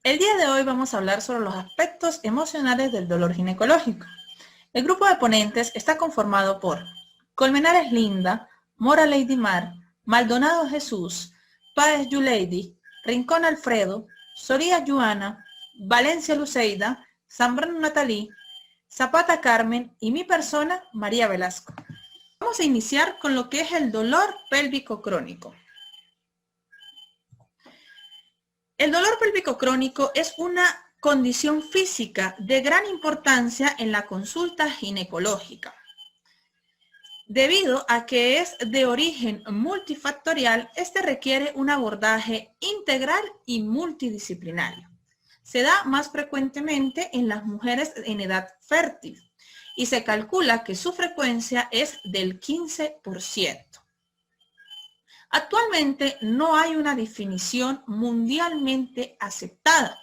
El día de hoy vamos a hablar sobre los aspectos emocionales del dolor ginecológico. El grupo de ponentes está conformado por Colmenares Linda, Mora Lady Mar, Maldonado Jesús, Páez Yuleidi, Rincón Alfredo, Soría Yuana, Valencia Luceida, Zambrano Natalí, Zapata Carmen y mi persona, María Velasco. Vamos a iniciar con lo que es el dolor pélvico crónico. El dolor pélvico crónico es una condición física de gran importancia en la consulta ginecológica, debido a que es de origen multifactorial. Este requiere un abordaje integral y multidisciplinario. Se da más frecuentemente en las mujeres en edad fértil y se calcula que su frecuencia es del 15%. Actualmente no hay una definición mundialmente aceptada.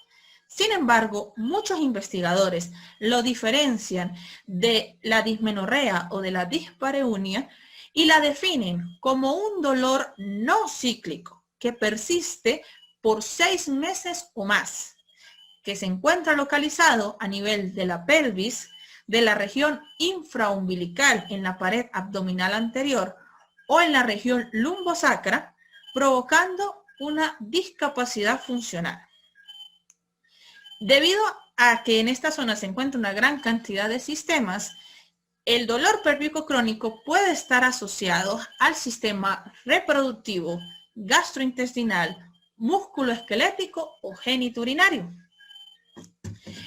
Sin embargo, muchos investigadores lo diferencian de la dismenorrea o de la dispareunia y la definen como un dolor no cíclico que persiste por 6 meses o más, que se encuentra localizado a nivel de la pelvis, de la región infraumbilical en la pared abdominal anterior o en la región lumbosacra, provocando una discapacidad funcional. Debido a que en esta zona se encuentra una gran cantidad de sistemas, el dolor pélvico crónico puede estar asociado al sistema reproductivo, gastrointestinal, músculoesquelético o genitourinario.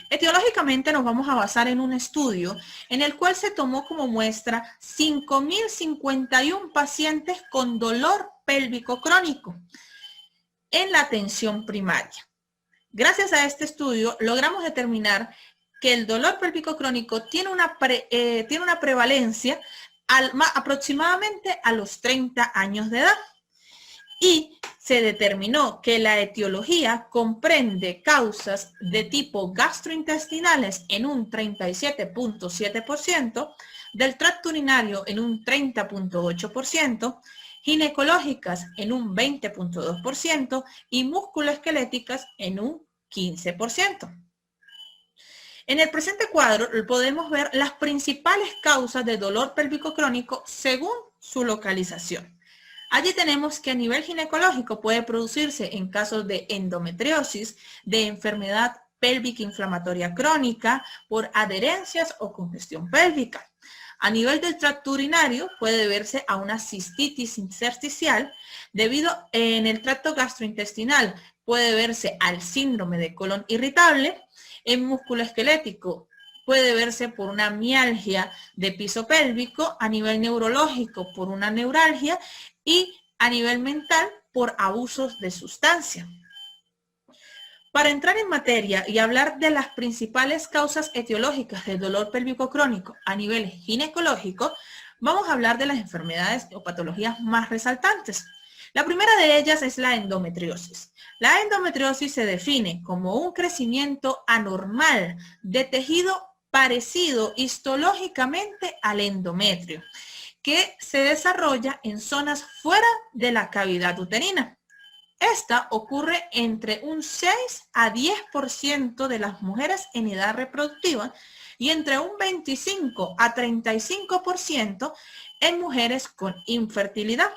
Etiológicamente nos vamos a basar en un estudio en el cual se tomó como muestra 5.051 pacientes con dolor pélvico crónico en la atención primaria. Gracias a este estudio logramos determinar que el dolor pélvico crónico tiene una prevalencia aproximadamente a los 30 años de edad. Y se determinó que la etiología comprende causas de tipo gastrointestinales en un 37.7%, del tracto urinario en un 30.8%, ginecológicas en un 20.2% y musculoesqueléticas en un 15%. En el presente cuadro podemos ver las principales causas de dolor pélvico crónico según su localización. Allí tenemos que a nivel ginecológico puede producirse en casos de endometriosis, de enfermedad pélvica inflamatoria crónica, por adherencias o congestión pélvica. A nivel del tracto urinario puede deberse a una cistitis intersticial, debido en el tracto gastrointestinal puede deberse al síndrome de colon irritable. En músculo esquelético puede verse por una mialgia de piso pélvico, a nivel neurológico por una neuralgia y a nivel mental por abusos de sustancia. Para entrar en materia y hablar de las principales causas etiológicas del dolor pélvico crónico a nivel ginecológico, vamos a hablar de las enfermedades o patologías más resaltantes. La primera de ellas es la endometriosis. La endometriosis se define como un crecimiento anormal de tejido parecido histológicamente al endometrio, que se desarrolla en zonas fuera de la cavidad uterina. Esta ocurre entre un 6 a 10% de las mujeres en edad reproductiva y entre un 25 a 35% en mujeres con infertilidad.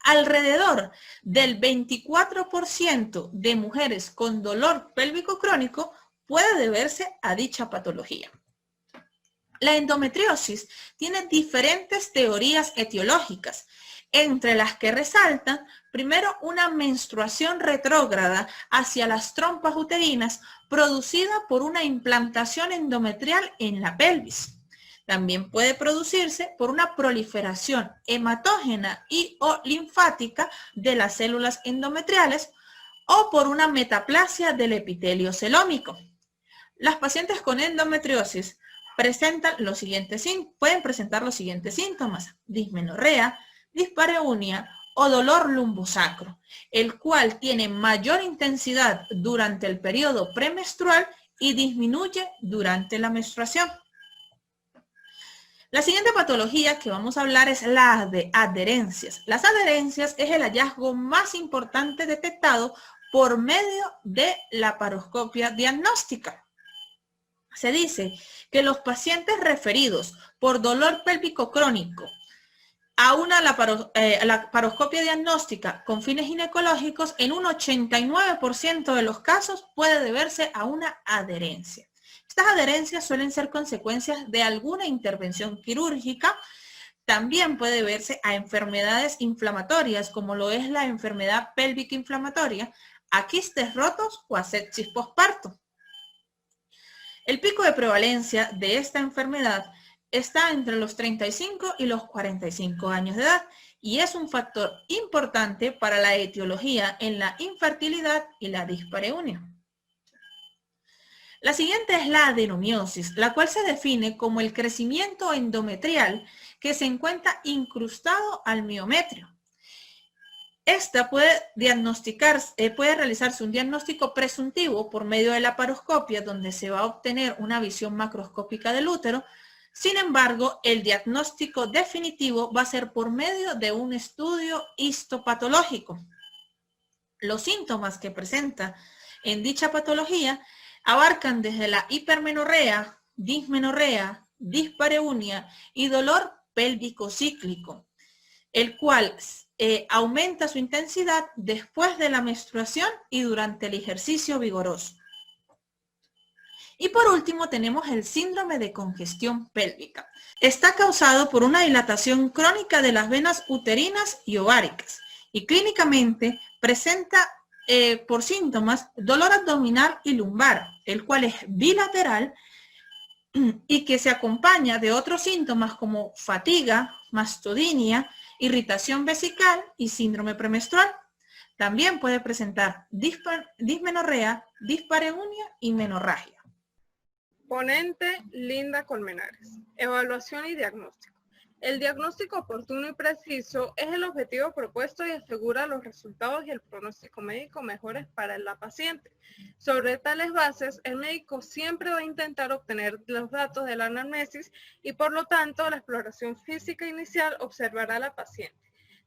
Alrededor del 24% de mujeres con dolor pélvico crónico puede deberse a dicha patología. La endometriosis tiene diferentes teorías etiológicas, entre las que resaltan primero una menstruación retrógrada hacia las trompas uterinas producida por una implantación endometrial en la pelvis. También puede producirse por una proliferación hematógena y o linfática de las células endometriales o por una metaplasia del epitelio celómico. Las pacientes con endometriosis pueden presentar los siguientes síntomas: dismenorrea, dispareunia o dolor lumbosacro, el cual tiene mayor intensidad durante el periodo premenstrual y disminuye durante la menstruación. La siguiente patología que vamos a hablar es la de adherencias. Las adherencias es el hallazgo más importante detectado por medio de la laparoscopia diagnóstica. Se dice que los pacientes referidos por dolor pélvico crónico a una laparoscopia diagnóstica con fines ginecológicos, en un 89% de los casos puede deberse a una adherencia. Estas adherencias suelen ser consecuencias de alguna intervención quirúrgica. También puede deberse a enfermedades inflamatorias, como lo es la enfermedad pélvica inflamatoria, a quistes rotos o a sepsis posparto. El pico de prevalencia de esta enfermedad está entre los 35 y los 45 años de edad y es un factor importante para la etiología en la infertilidad y la dispareunia. La siguiente es la adenomiosis, la cual se define como el crecimiento endometrial que se encuentra incrustado al miometrio. Esta puede realizarse un diagnóstico presuntivo por medio de la laparoscopia, donde se va a obtener una visión macroscópica del útero. Sin embargo, el diagnóstico definitivo va a ser por medio de un estudio histopatológico. Los síntomas que presenta en dicha patología abarcan desde la hipermenorrea, dismenorrea, dispareunia y dolor pélvico cíclico, el cual aumenta su intensidad después de la menstruación y durante el ejercicio vigoroso. Y por último tenemos el síndrome de congestión pélvica. Está causado por una dilatación crónica de las venas uterinas y ováricas y clínicamente presenta por síntomas dolor abdominal y lumbar, el cual es bilateral y que se acompaña de otros síntomas como fatiga, mastodinia, irritación vesical y síndrome premenstrual. También puede presentar dismenorrea, dispareunia y menorragia. Ponente Linda Colmenares. Evaluación y diagnóstico. El diagnóstico oportuno y preciso es el objetivo propuesto y asegura los resultados y el pronóstico médico mejores para la paciente. Sobre tales bases, el médico siempre va a intentar obtener los datos de la anamnesis y por lo tanto la exploración física inicial observará a la paciente.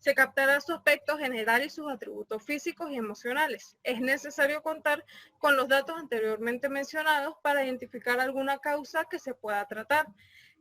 Se captará su aspecto general y sus atributos físicos y emocionales. Es necesario contar con los datos anteriormente mencionados para identificar alguna causa que se pueda tratar.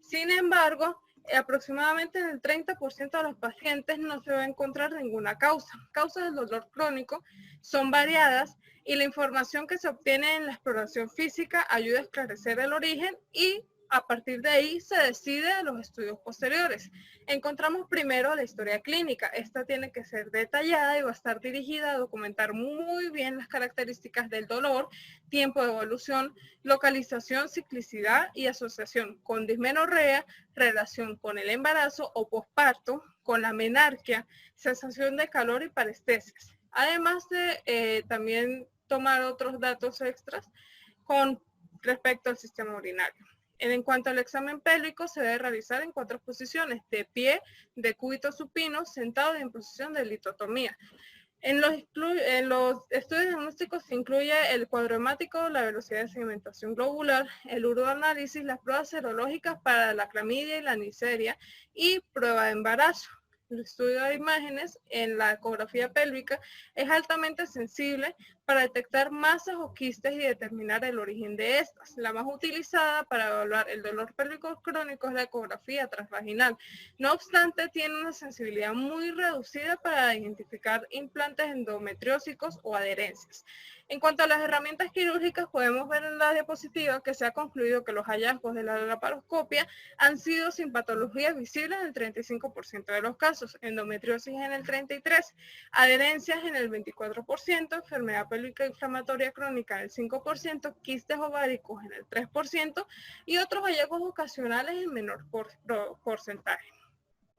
Sin embargo, aproximadamente en el 30% de los pacientes no se va a encontrar ninguna causa. Causas del dolor crónico son variadas y la información que se obtiene en la exploración física ayuda a esclarecer el origen y a partir de ahí se decide los estudios posteriores. Encontramos primero la historia clínica. Esta tiene que ser detallada y va a estar dirigida a documentar muy bien las características del dolor, tiempo de evolución, localización, ciclicidad y asociación con dismenorrea, relación con el embarazo o posparto, con la menarquia, sensación de calor y parestesias. Además de también tomar otros datos extras con respecto al sistema urinario. En cuanto al examen pélvico, se debe realizar en 4 posiciones: de pie, de cúbito supino, sentado y en posición de litotomía. En los estudios diagnósticos se incluye el cuadro hemático, la velocidad de segmentación globular, el uroanálisis, las pruebas serológicas para la clamidia y la neisseria y prueba de embarazo. El estudio de imágenes en la ecografía pélvica es altamente sensible para detectar masas o quistes y determinar el origen de estas. La más utilizada para evaluar el dolor pélvico crónico es la ecografía transvaginal. No obstante, tiene una sensibilidad muy reducida para identificar implantes endometriósicos o adherencias. En cuanto a las herramientas quirúrgicas, podemos ver en la diapositiva que se ha concluido que los hallazgos de la laparoscopia han sido sin patologías visibles en el 35% de los casos, endometriosis en el 33%, adherencias en el 24%, enfermedad pélvica inflamatoria crónica en el 5%, quistes ováricos en el 3% y otros hallazgos ocasionales en menor porcentaje.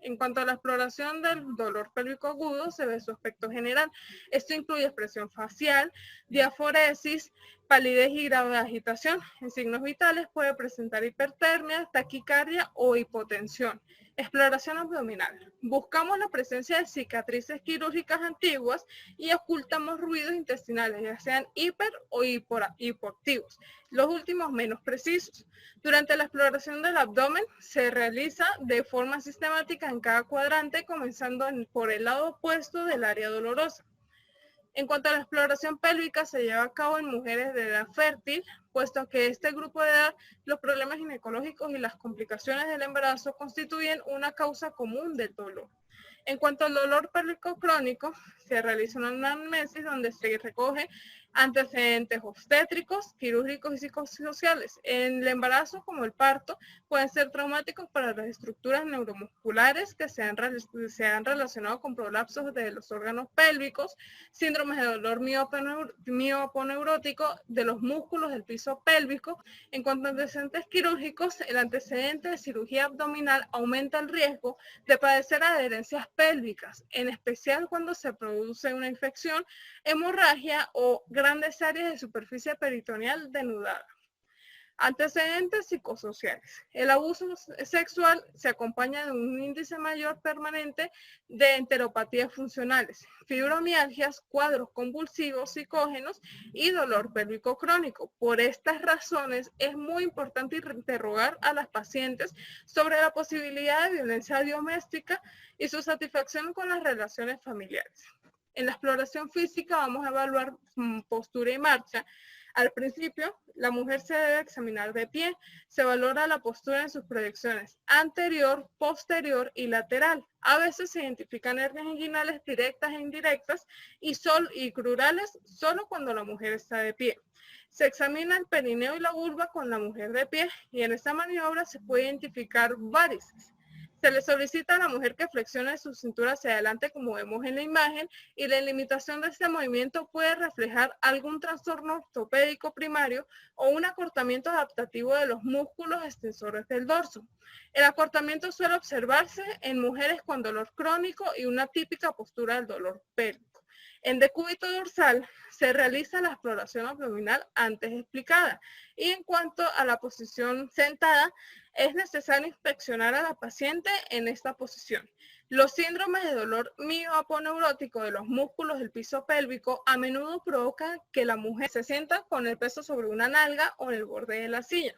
En cuanto a la exploración del dolor pélvico agudo, se ve su aspecto general. Esto incluye expresión facial, diaforesis, palidez y grado de agitación. En signos vitales puede presentar hipertermia, taquicardia o hipotensión. Exploración abdominal. Buscamos la presencia de cicatrices quirúrgicas antiguas y ocultamos ruidos intestinales, ya sean hiper o hipoactivos, los últimos menos precisos. Durante la exploración del abdomen se realiza de forma sistemática en cada cuadrante, comenzando por el lado opuesto del área dolorosa. En cuanto a la exploración pélvica, se lleva a cabo en mujeres de edad fértil, puesto que este grupo de edad, los problemas ginecológicos y las complicaciones del embarazo constituyen una causa común del dolor. En cuanto al dolor pélvico crónico, se realiza una anamnesis donde se recoge antecedentes obstétricos, quirúrgicos y psicosociales. En el embarazo, como el parto, pueden ser traumáticos para las estructuras neuromusculares que se han relacionado con prolapsos de los órganos pélvicos, síndromes de dolor mioponeurótico de los músculos del piso pélvico. En cuanto a antecedentes quirúrgicos, el antecedente de cirugía abdominal aumenta el riesgo de padecer adherencias pélvicas, en especial cuando se produce una infección, hemorragia o grandes áreas de superficie peritoneal denudada. Antecedentes psicosociales. El abuso sexual se acompaña de un índice mayor permanente de enteropatías funcionales, fibromialgias, cuadros convulsivos psicógenos y dolor pélvico crónico. Por estas razones es muy importante interrogar a las pacientes sobre la posibilidad de violencia doméstica y su satisfacción con las relaciones familiares. En la exploración física vamos a evaluar postura y marcha. Al principio, la mujer se debe examinar de pie. Se valora la postura en sus proyecciones anterior, posterior y lateral. A veces se identifican hernias inguinales directas e indirectas y crurales solo cuando la mujer está de pie. Se examina el perineo y la vulva con la mujer de pie y en esta maniobra se puede identificar varices. Se le solicita a la mujer que flexione su cintura hacia adelante como vemos en la imagen y la limitación de este movimiento puede reflejar algún trastorno ortopédico primario o un acortamiento adaptativo de los músculos extensores del dorso. El acortamiento suele observarse en mujeres con dolor crónico y una típica postura del dolor pélvico. En decúbito dorsal se realiza la exploración abdominal antes explicada y en cuanto a la posición sentada, es necesario inspeccionar a la paciente en esta posición. Los síndromes de dolor mioponeurótico de los músculos del piso pélvico a menudo provocan que la mujer se sienta con el peso sobre una nalga o en el borde de la silla.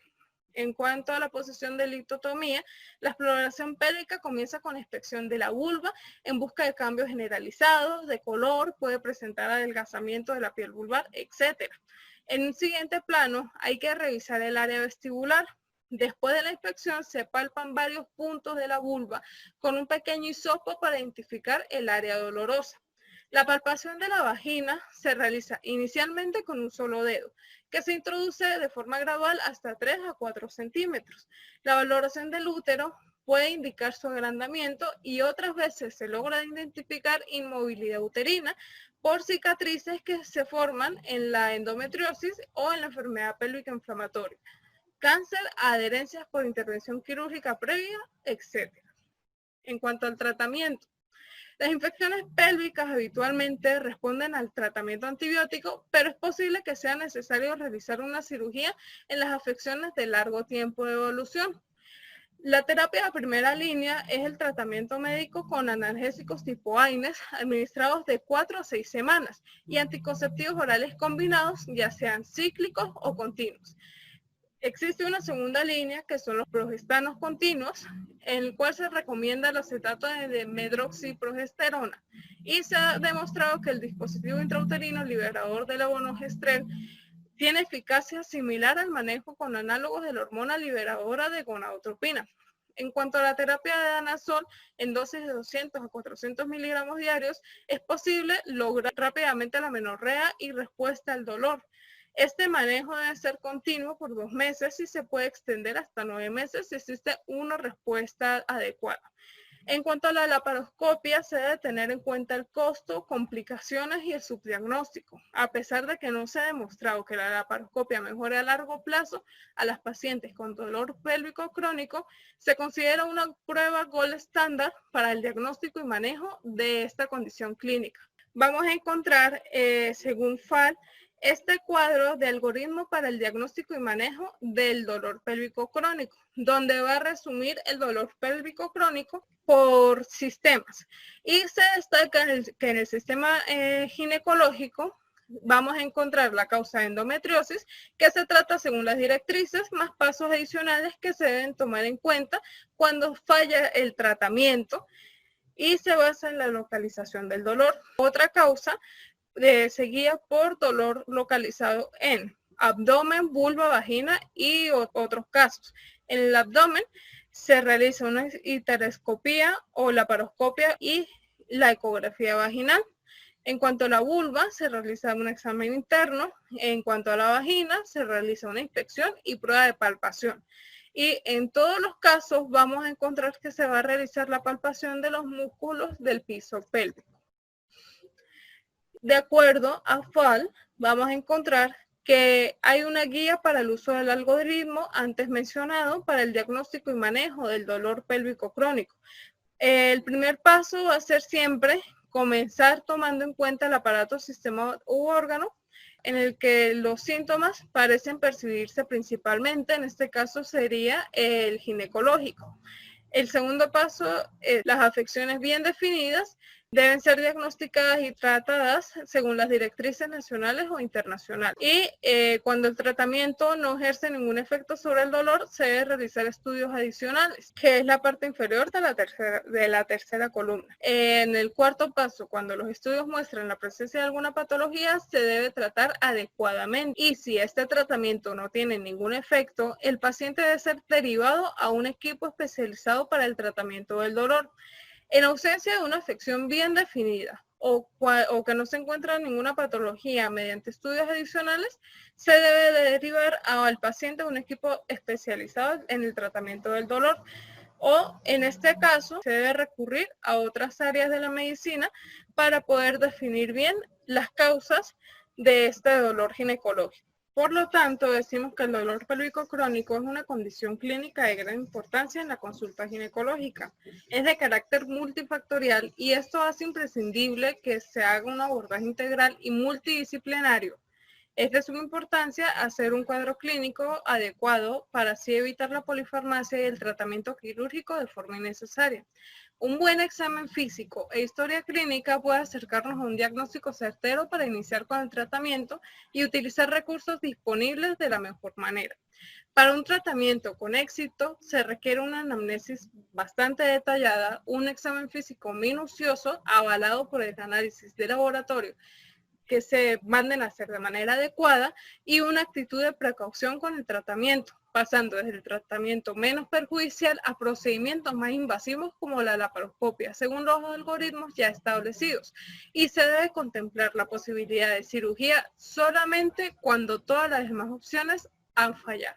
En cuanto a la posición de litotomía, la exploración pélvica comienza con la inspección de la vulva en busca de cambios generalizados, de color, puede presentar adelgazamiento de la piel vulvar, etc. En un siguiente plano hay que revisar el área vestibular. Después de la inspección se palpan varios puntos de la vulva con un pequeño hisopo para identificar el área dolorosa. La palpación de la vagina se realiza inicialmente con un solo dedo, que se introduce de forma gradual hasta 3 a 4 centímetros. La valoración del útero puede indicar su agrandamiento y otras veces se logra identificar inmovilidad uterina por cicatrices que se forman en la endometriosis o en la enfermedad pélvica inflamatoria, cáncer, adherencias por intervención quirúrgica previa, etc. En cuanto al tratamiento, las infecciones pélvicas habitualmente responden al tratamiento antibiótico, pero es posible que sea necesario realizar una cirugía en las afecciones de largo tiempo de evolución. La terapia de primera línea es el tratamiento médico con analgésicos tipo AINES administrados de 4 a 6 semanas y anticonceptivos orales combinados, ya sean cíclicos o continuos. Existe una segunda línea que son los progestanos continuos, en el cual se recomienda el acetato de medroxiprogesterona y se ha demostrado que el dispositivo intrauterino liberador de levonorgestrel tiene eficacia similar al manejo con análogos de la hormona liberadora de gonadotropina. En cuanto a la terapia de danazol en dosis de 200 a 400 miligramos diarios, es posible lograr rápidamente la menorrea y respuesta al dolor. Este manejo debe ser continuo por 2 meses y se puede extender hasta 9 meses si existe una respuesta adecuada. En cuanto a la laparoscopia, se debe tener en cuenta el costo, complicaciones y el subdiagnóstico. A pesar de que no se ha demostrado que la laparoscopia mejore a largo plazo a las pacientes con dolor pélvico crónico, se considera una prueba gold estándar para el diagnóstico y manejo de esta condición clínica. Vamos a encontrar, según FAL, este cuadro de algoritmo para el diagnóstico y manejo del dolor pélvico crónico, donde va a resumir el dolor pélvico crónico por sistemas. Y se destaca que en el sistema ginecológico vamos a encontrar la causa de endometriosis, que se trata según las directrices, más pasos adicionales que se deben tomar en cuenta cuando falla el tratamiento y se basa en la localización del dolor. Otra causa se guía por dolor localizado en abdomen, vulva, vagina y otros casos. En el abdomen se realiza una histeroscopía o laparoscopia y la ecografía vaginal. En cuanto a la vulva, se realiza un examen interno. En cuanto a la vagina, se realiza una inspección y prueba de palpación. Y en todos los casos vamos a encontrar que se va a realizar la palpación de los músculos del piso pélvico. De acuerdo a FAL, vamos a encontrar que hay una guía para el uso del algoritmo antes mencionado para el diagnóstico y manejo del dolor pélvico crónico. El primer paso va a ser siempre comenzar tomando en cuenta el aparato, sistema u órgano en el que los síntomas parecen percibirse principalmente. En este caso sería el ginecológico. El segundo paso, las afecciones bien definidas deben ser diagnosticadas y tratadas según las directrices nacionales o internacionales. Y cuando el tratamiento no ejerce ningún efecto sobre el dolor, se debe realizar estudios adicionales, que es la parte inferior de la tercera columna. En el cuarto paso, cuando los estudios muestran la presencia de alguna patología, se debe tratar adecuadamente. Y si este tratamiento no tiene ningún efecto, el paciente debe ser derivado a un equipo especializado para el tratamiento del dolor. En ausencia de una afección bien definida o que no se encuentra ninguna patología mediante estudios adicionales, se debe de derivar al paciente a un equipo especializado en el tratamiento del dolor. O en este caso, se debe recurrir a otras áreas de la medicina para poder definir bien las causas de este dolor ginecológico. Por lo tanto, decimos que el dolor pélvico crónico es una condición clínica de gran importancia en la consulta ginecológica. Es de carácter multifactorial y esto hace imprescindible que se haga un abordaje integral y multidisciplinario. Es de suma importancia hacer un cuadro clínico adecuado para así evitar la polifarmacia y el tratamiento quirúrgico de forma innecesaria. Un buen examen físico e historia clínica puede acercarnos a un diagnóstico certero para iniciar con el tratamiento y utilizar recursos disponibles de la mejor manera. Para un tratamiento con éxito se requiere una anamnesis bastante detallada, un examen físico minucioso avalado por el análisis de laboratorio que se manden a hacer de manera adecuada y una actitud de precaución con el tratamiento, pasando desde el tratamiento menos perjudicial a procedimientos más invasivos como la laparoscopia, según los algoritmos ya establecidos. Y se debe contemplar la posibilidad de cirugía solamente cuando todas las demás opciones han fallado.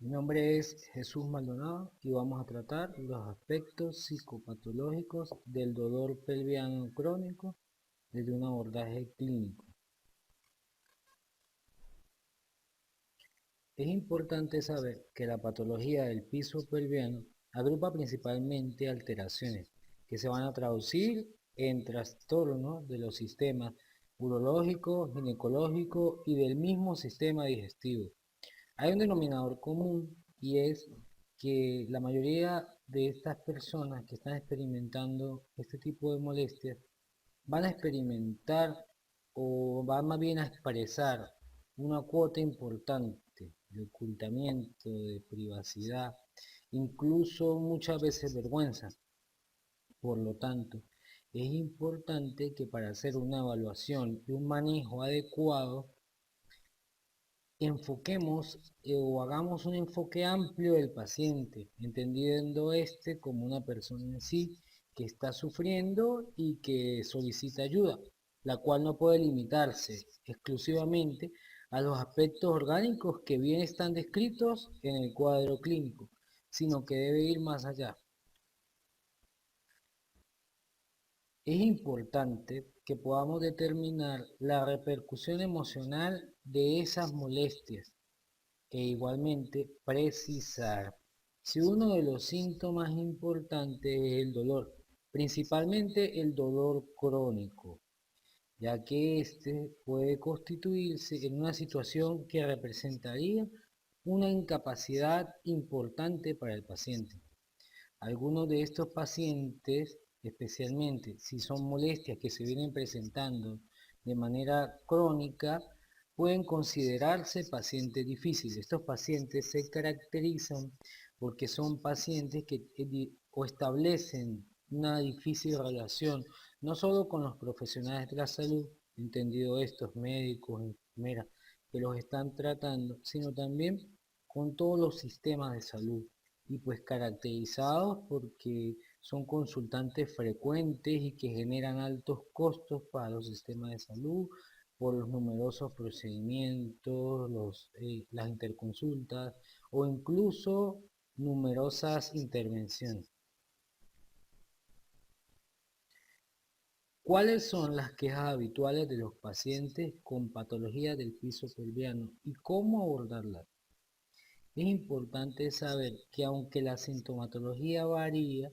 Mi nombre es Jesús Maldonado y vamos a tratar los aspectos psicopatológicos del dolor pelviano crónico desde un abordaje clínico. Es importante saber que la patología del piso pelviano agrupa principalmente alteraciones que se van a traducir en trastornos de los sistemas urológico, ginecológico y del mismo sistema digestivo. Hay un denominador común y es que la mayoría de estas personas que están experimentando este tipo de molestias van a experimentar o van más bien a expresar una cuota importante de ocultamiento, de privacidad, incluso muchas veces vergüenza. Por lo tanto, es importante que para hacer una evaluación y un manejo adecuado enfoquemos o hagamos un enfoque amplio del paciente, entendiendo este como una persona en sí que está sufriendo y que solicita ayuda, la cual no puede limitarse exclusivamente a los aspectos orgánicos que bien están descritos en el cuadro clínico, sino que debe ir más allá. Es importante que podamos determinar la repercusión emocional de esas molestias e igualmente precisar si uno de los síntomas importantes es el dolor, principalmente el dolor crónico, ya que este puede constituirse en una situación que representaría una incapacidad importante para el paciente. Algunos de estos pacientes, especialmente si son molestias que se vienen presentando de manera crónica, pueden considerarse pacientes difíciles. Estos pacientes se caracterizan porque son pacientes que o establecen una difícil relación no solo con los profesionales de la salud, entendido estos médicos, enfermeras, que los están tratando, sino también con todos los sistemas de salud y pues caracterizados porque son consultantes frecuentes y que generan altos costos para los sistemas de salud por los numerosos procedimientos, las interconsultas o incluso numerosas intervenciones. ¿Cuáles son las quejas habituales de los pacientes con patología del piso pelviano y cómo abordarlas? Es importante saber que aunque la sintomatología varía,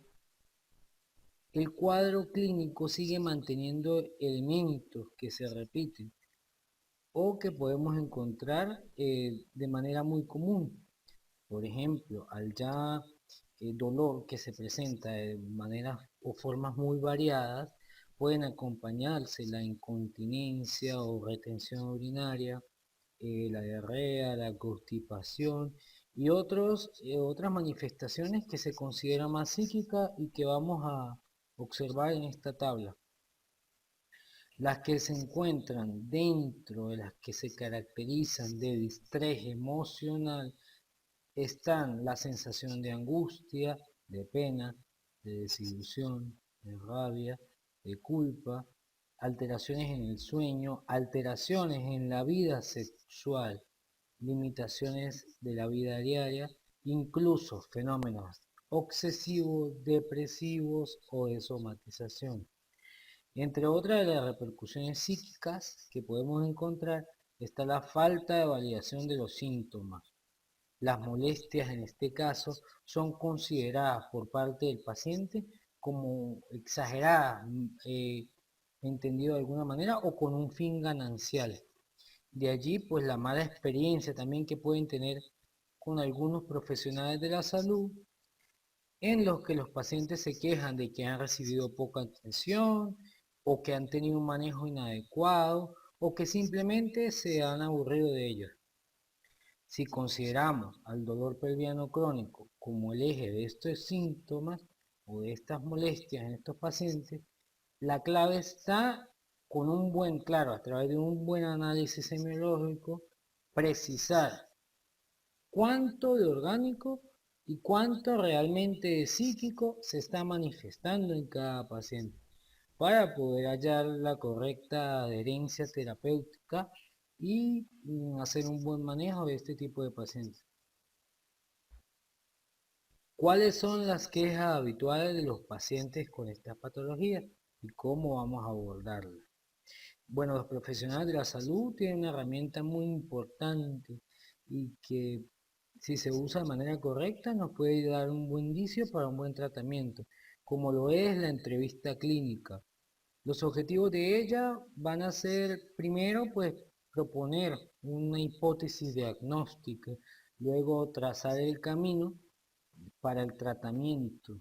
el cuadro clínico sigue manteniendo elementos que se repiten o que podemos encontrar de manera muy común. Por ejemplo, al ya dolor que se presenta de maneras o formas muy variadas, pueden acompañarse la incontinencia o retención urinaria, la diarrea, la constipación y otras manifestaciones que se consideran más psíquicas y que vamos a observar en esta tabla. Las que se encuentran dentro de las que se caracterizan de distrés emocional están la sensación de angustia, de pena, de desilusión, de rabia, de culpa, alteraciones en el sueño, alteraciones en la vida sexual, limitaciones de la vida diaria, incluso fenómenos obsesivos, depresivos o de somatización. Entre otras de las repercusiones psíquicas que podemos encontrar está la falta de validación de los síntomas. Las molestias en este caso son consideradas por parte del paciente como exageradas, entendido de alguna manera, o con un fin ganancial. De allí pues la mala experiencia también que pueden tener con algunos profesionales de la salud, en los que los pacientes se quejan de que han recibido poca atención, o que han tenido un manejo inadecuado, o que simplemente se han aburrido de ellos. Si consideramos al dolor pelviano crónico como el eje de estos síntomas o de estas molestias en estos pacientes, la clave está con a través de un buen análisis semiológico, precisar cuánto de orgánico y cuánto realmente de psíquico se está manifestando en cada paciente para poder hallar la correcta adherencia terapéutica y hacer un buen manejo de este tipo de pacientes. ¿Cuáles son las quejas habituales de los pacientes con estas patologías y cómo vamos a abordarlas? Bueno, los profesionales de la salud tienen una herramienta muy importante y que si se usa de manera correcta nos puede dar un buen indicio para un buen tratamiento, como lo es la entrevista clínica. Los objetivos de ella van a ser, primero, pues proponer una hipótesis diagnóstica, luego trazar el camino para el tratamiento.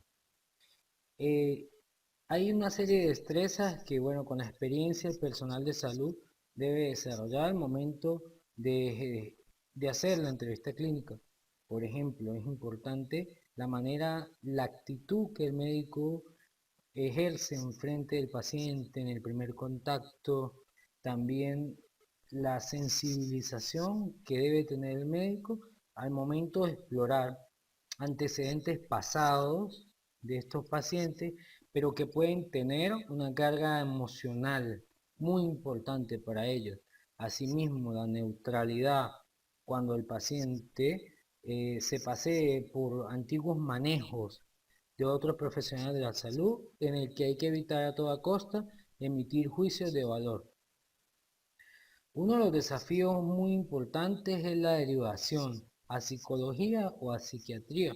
Hay una serie de destrezas que, bueno, con la experiencia el personal de salud debe desarrollar al momento de hacer la entrevista clínica. Por ejemplo, es importante la actitud que el médico ejerce en frente del paciente en el primer contacto, también la sensibilización que debe tener el médico al momento de explorar antecedentes pasados de estos pacientes, pero que pueden tener una carga emocional muy importante para ellos. Asimismo, la neutralidad cuando el paciente se pasee por antiguos manejos de otros profesionales de la salud en el que hay que evitar a toda costa emitir juicios de valor. Uno de los desafíos muy importantes es la derivación a psicología o a psiquiatría.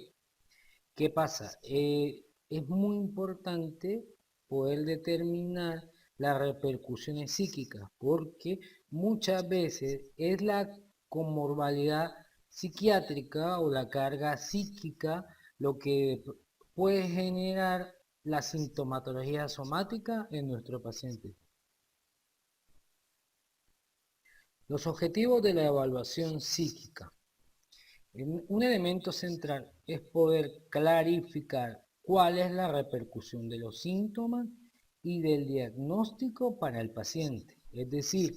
¿Qué pasa? Es muy importante poder determinar las repercusiones psíquicas porque muchas veces es la comorbilidad psiquiátrica o la carga psíquica lo que puede generar la sintomatología somática en nuestro paciente. Los objetivos de la evaluación psíquica. Un elemento central es poder clarificar cuál es la repercusión de los síntomas y del diagnóstico para el paciente. Es decir,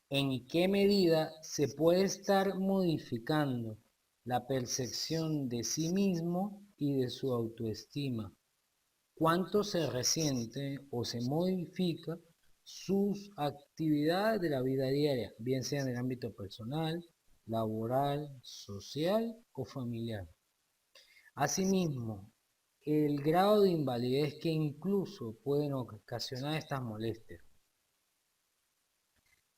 en qué medida se puede estar modificando la percepción de sí mismo y de su autoestima. Cuánto se resiente o se modifica sus actividades de la vida diaria, bien sea en el ámbito personal, laboral, social o familiar. Asimismo, el grado de invalidez que incluso pueden ocasionar estas molestias.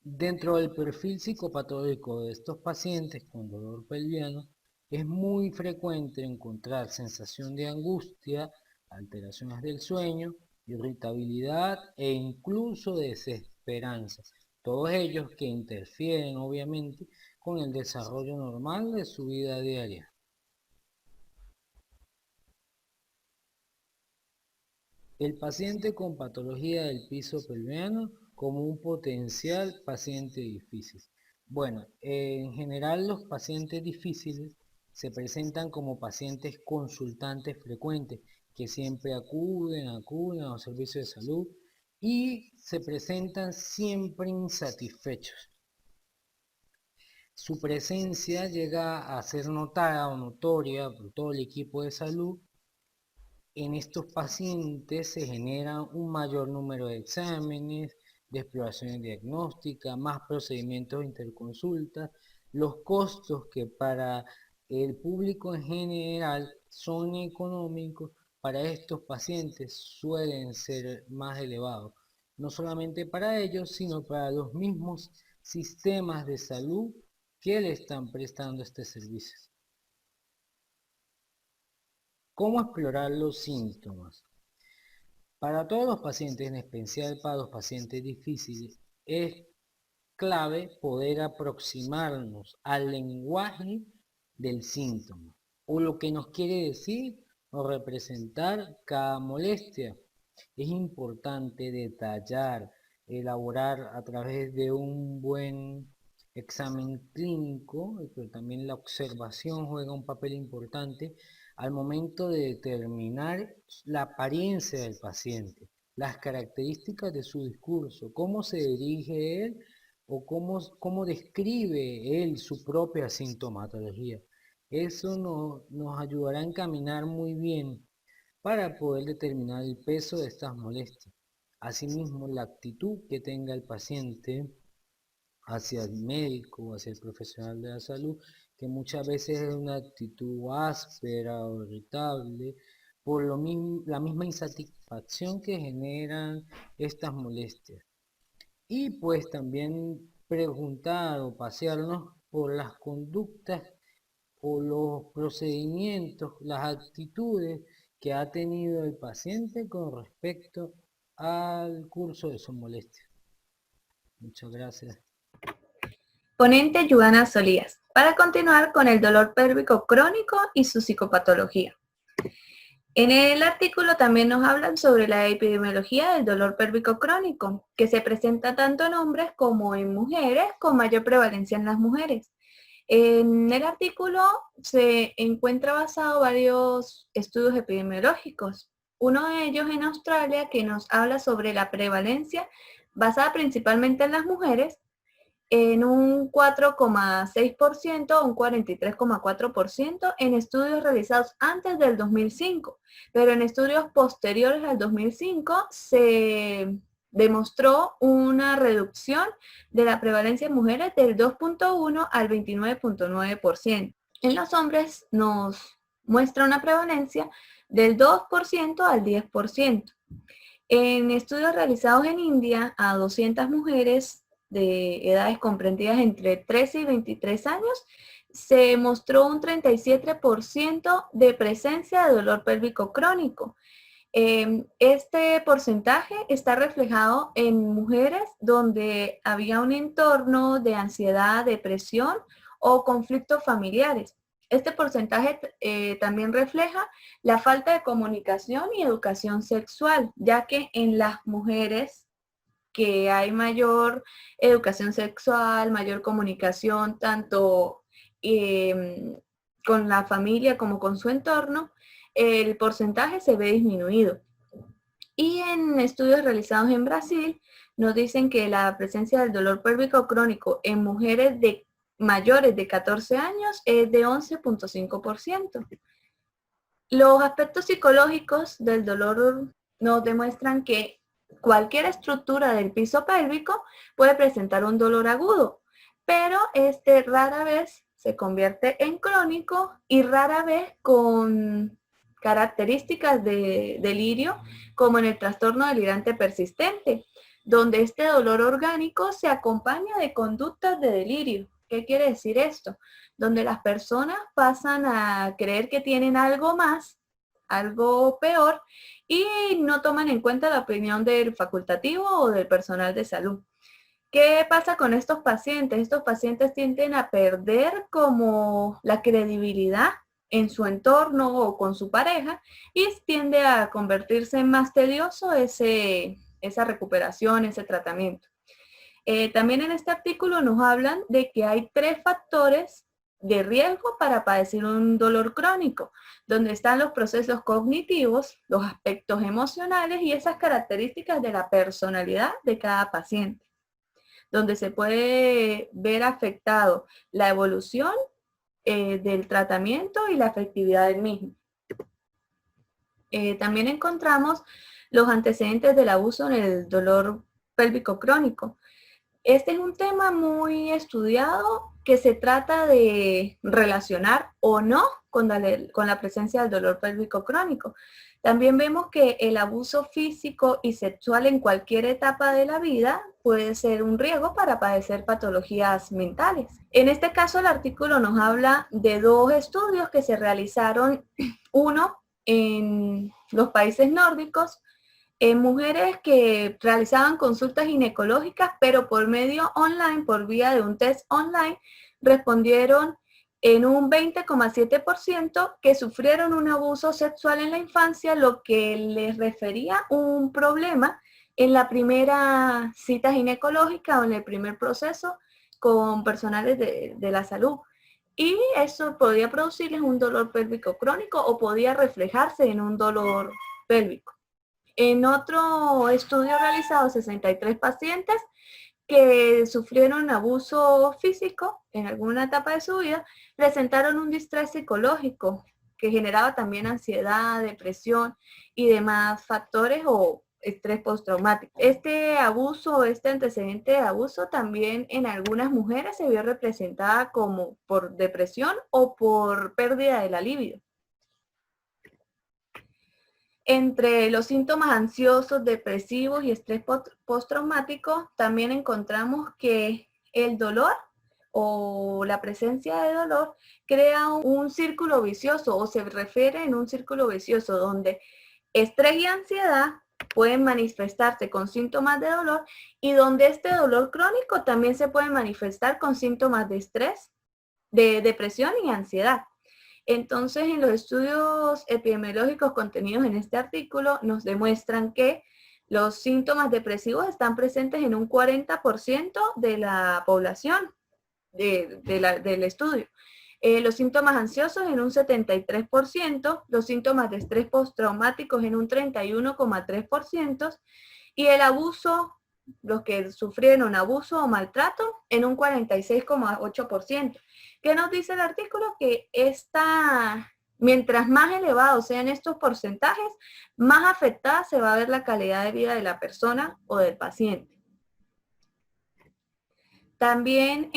Dentro del perfil psicopatológico de estos pacientes con dolor pelviano, es muy frecuente encontrar sensación de angustia, alteraciones del sueño, irritabilidad e incluso desesperanza. Todos ellos que interfieren obviamente con el desarrollo normal de su vida diaria. El paciente con patología del piso pelviano como un potencial paciente difícil. Bueno, en general los pacientes difíciles se presentan como pacientes consultantes frecuentes que siempre acuden a los servicios de salud y se presentan siempre insatisfechos. Su presencia llega a ser notada o notoria por todo el equipo de salud. En estos pacientes se genera un mayor número de exámenes, de exploraciones diagnósticas, más procedimientos de interconsulta. Los costos que para el público en general son económicos, para estos pacientes suelen ser más elevados. No solamente para ellos, sino para los mismos sistemas de salud que le están prestando este servicio. ¿Cómo explorar los síntomas? Para todos los pacientes, en especial para los pacientes difíciles, es clave poder aproximarnos al lenguaje del síntoma o lo que nos quiere decir o representar cada molestia. Es importante detallar, elaborar a través de un buen examen clínico, pero también la observación juega un papel importante al momento de determinar la apariencia del paciente, las características de su discurso, cómo se dirige él o cómo describe él su propia sintomatología. Eso nos ayudará a encaminar muy bien para poder determinar el peso de estas molestias. Asimismo, la actitud que tenga el paciente hacia el médico o hacia el profesional de la salud, que muchas veces es una actitud áspera o irritable, por la misma insatisfacción que generan estas molestias. Y pues también preguntar o pasearnos por las conductas o los procedimientos, las actitudes que ha tenido el paciente con respecto al curso de su molestia. Muchas gracias. Ponente Joana Solías, para continuar con el dolor pélvico crónico y su psicopatología. En el artículo también nos hablan sobre la epidemiología del dolor pélvico crónico, que se presenta tanto en hombres como en mujeres, con mayor prevalencia en las mujeres. En el artículo se encuentra basado varios estudios epidemiológicos. Uno de ellos en Australia que nos habla sobre la prevalencia basada principalmente en las mujeres, en un 4,6%, un 43,4% en estudios realizados antes del 2005, pero en estudios posteriores al 2005 se demostró una reducción de la prevalencia en mujeres del 2,1 al 29,9%. En los hombres nos muestra una prevalencia del 2% al 10%. En estudios realizados en India a 200 mujeres de edades comprendidas entre 13 y 23 años, se mostró un 37% de presencia de dolor pélvico crónico. Este porcentaje está reflejado en mujeres donde había un entorno de ansiedad, depresión o conflictos familiares. Este porcentaje también refleja la falta de comunicación y educación sexual, ya que en las mujeres que hay mayor educación sexual, mayor comunicación, tanto con la familia como con su entorno, el porcentaje se ve disminuido. Y en estudios realizados en Brasil, nos dicen que la presencia del dolor pélvico crónico en mujeres mayores de 14 años es de 11.5%. Los aspectos psicológicos del dolor nos demuestran que cualquier estructura del piso pélvico puede presentar un dolor agudo, pero este rara vez se convierte en crónico y rara vez con características de delirio, como en el trastorno delirante persistente, donde este dolor orgánico se acompaña de conductas de delirio. ¿Qué quiere decir esto? Donde las personas pasan a creer que tienen algo más, algo peor, y no toman en cuenta la opinión del facultativo o del personal de salud. ¿Qué pasa con estos pacientes? Estos pacientes tienden a perder como la credibilidad en su entorno o con su pareja y tiende a convertirse en más tedioso esa recuperación, ese tratamiento. También en este artículo nos hablan de que hay 3 factores de riesgo para padecer un dolor crónico, donde están los procesos cognitivos, los aspectos emocionales y esas características de la personalidad de cada paciente, donde se puede ver afectado la evolución del tratamiento y la efectividad del mismo. También encontramos los antecedentes del abuso en el dolor pélvico crónico. Este es un tema muy estudiado que se trata de relacionar o no con la presencia del dolor pélvico crónico. También vemos que el abuso físico y sexual en cualquier etapa de la vida puede ser un riesgo para padecer patologías mentales. En este caso, el artículo nos habla de 2 estudios que se realizaron, uno en los países nórdicos, en mujeres que realizaban consultas ginecológicas, pero por medio online, por vía de un test online, respondieron en un 20,7% que sufrieron un abuso sexual en la infancia, lo que les refería un problema en la primera cita ginecológica o en el primer proceso con personales de la salud. Y eso podía producirles un dolor pélvico crónico o podía reflejarse en un dolor pélvico. En otro estudio realizado, 63 pacientes que sufrieron abuso físico en alguna etapa de su vida, presentaron un distrés psicológico que generaba también ansiedad, depresión y demás factores o estrés postraumático. Este abuso, este antecedente de abuso también en algunas mujeres se vio representada como por depresión o por pérdida de la libido. Entre los síntomas ansiosos, depresivos y estrés postraumático, también encontramos que el dolor o la presencia de dolor crea un círculo vicioso o se refiere en un círculo vicioso donde estrés y ansiedad pueden manifestarse con síntomas de dolor y donde este dolor crónico también se puede manifestar con síntomas de estrés, de depresión y ansiedad. Entonces, en los estudios epidemiológicos contenidos en este artículo nos demuestran que los síntomas depresivos están presentes en un 40% de la población del estudio. Los síntomas ansiosos en un 73%, los síntomas de estrés postraumáticos en un 31,3% y el abuso, los que sufrieron abuso o maltrato, en un 46,8%. ¿Qué nos dice el artículo? Que mientras más elevados sean estos porcentajes, más afectada se va a ver la calidad de vida de la persona o del paciente. También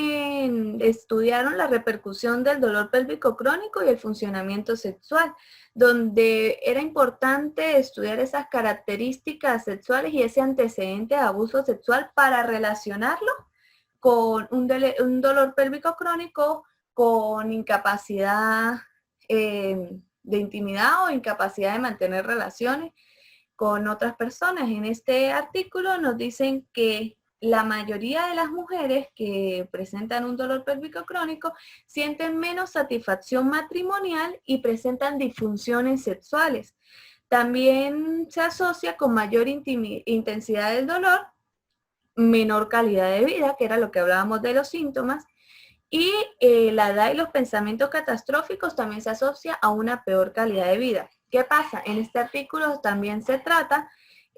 estudiaron la repercusión del dolor pélvico crónico y el funcionamiento sexual, donde era importante estudiar esas características sexuales y ese antecedente de abuso sexual para relacionarlo con un dolor pélvico crónico con incapacidad de intimidad o incapacidad de mantener relaciones con otras personas. En este artículo nos dicen que la mayoría de las mujeres que presentan un dolor pélvico crónico sienten menos satisfacción matrimonial y presentan disfunciones sexuales. También se asocia con mayor intensidad del dolor, menor calidad de vida, que era lo que hablábamos de los síntomas, y la edad y los pensamientos catastróficos también se asocia a una peor calidad de vida. ¿Qué pasa? En este artículo también se trata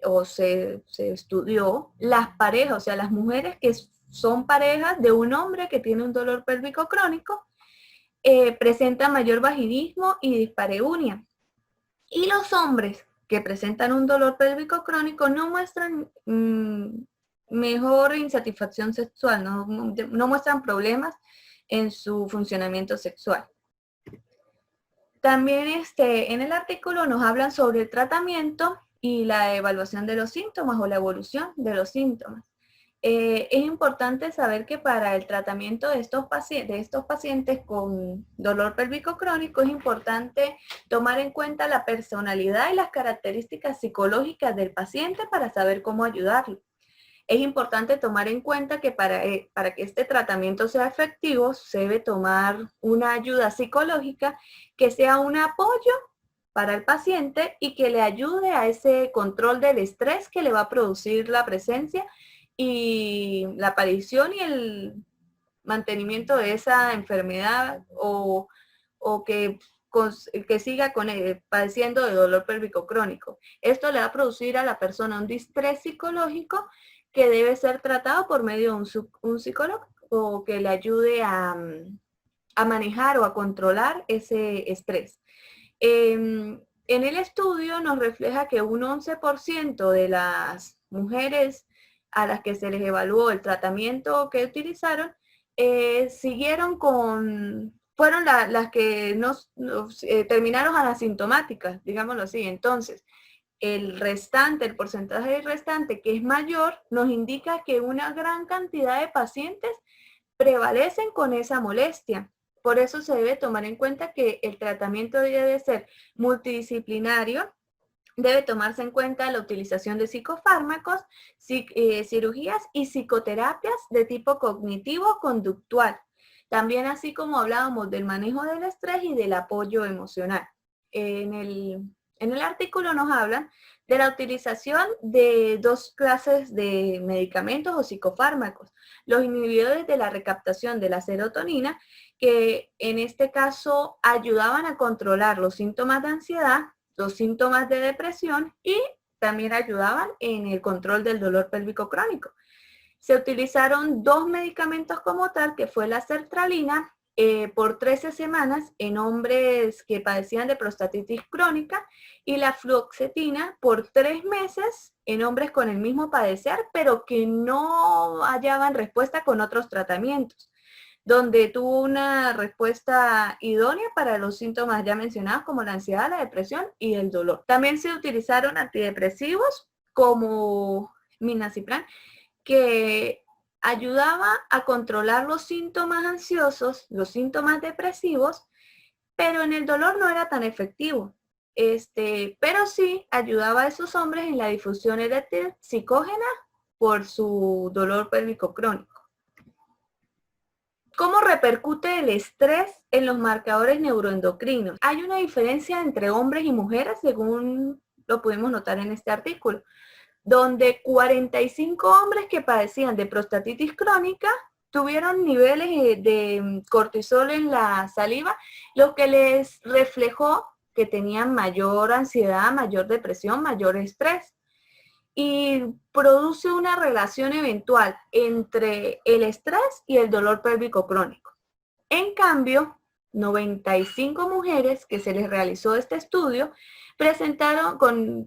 o se estudió las parejas, o sea, las mujeres que son parejas de un hombre que tiene un dolor pélvico crónico, presentan mayor vaginismo y dispareunia. Y los hombres que presentan un dolor pélvico crónico no muestran mejor insatisfacción sexual, no muestran problemas en su funcionamiento sexual. También en el artículo nos hablan sobre el tratamiento y la evaluación de los síntomas o la evolución de los síntomas. Es importante saber que para el tratamiento de estos pacientes con dolor pélvico crónico es importante tomar en cuenta la personalidad y las características psicológicas del paciente para saber cómo ayudarlo. Es importante tomar en cuenta que para que este tratamiento sea efectivo, se debe tomar una ayuda psicológica que sea un apoyo para el paciente y que le ayude a ese control del estrés que le va a producir la presencia y la aparición y el mantenimiento de esa enfermedad o que siga padeciendo de dolor pélvico crónico. Esto le va a producir a la persona un distrés psicológico que debe ser tratado por medio de un psicólogo o que le ayude a manejar o a controlar ese estrés. En el estudio nos refleja que un 11% de las mujeres a las que se les evaluó el tratamiento que utilizaron, fueron las que terminaron asintomáticas, digámoslo así. Entonces, el porcentaje restante que es mayor, nos indica que una gran cantidad de pacientes prevalecen con esa molestia. Por eso se debe tomar en cuenta que el tratamiento debe ser multidisciplinario, debe tomarse en cuenta la utilización de psicofármacos, cirugías y psicoterapias de tipo cognitivo-conductual. También así como hablábamos del manejo del estrés y del apoyo emocional. En el artículo nos hablan de la utilización de dos clases de medicamentos o psicofármacos. Los inhibidores de la recaptación de la serotonina, que en este caso ayudaban a controlar los síntomas de ansiedad, los síntomas de depresión y también ayudaban en el control del dolor pélvico crónico. Se utilizaron dos medicamentos como tal, que fue la sertralina por 13 semanas en hombres que padecían de prostatitis crónica y la fluoxetina por 3 meses en hombres con el mismo padecer, pero que no hallaban respuesta con otros tratamientos, donde tuvo una respuesta idónea para los síntomas ya mencionados como la ansiedad, la depresión y el dolor. También se utilizaron antidepresivos como milnacipran, que ayudaba a controlar los síntomas ansiosos, los síntomas depresivos, pero en el dolor no era tan efectivo. Pero sí ayudaba a esos hombres en la difusión eréctil psicógena por su dolor pélvico crónico. ¿Cómo repercute el estrés en los marcadores neuroendocrinos? Hay una diferencia entre hombres y mujeres, según lo pudimos notar en este artículo, donde 45 hombres que padecían de prostatitis crónica tuvieron niveles de cortisol en la saliva, lo que les reflejó que tenían mayor ansiedad, mayor depresión, mayor estrés. Y produce una relación eventual entre el estrés y el dolor pélvico crónico. En cambio, 95 mujeres que se les realizó este estudio presentaron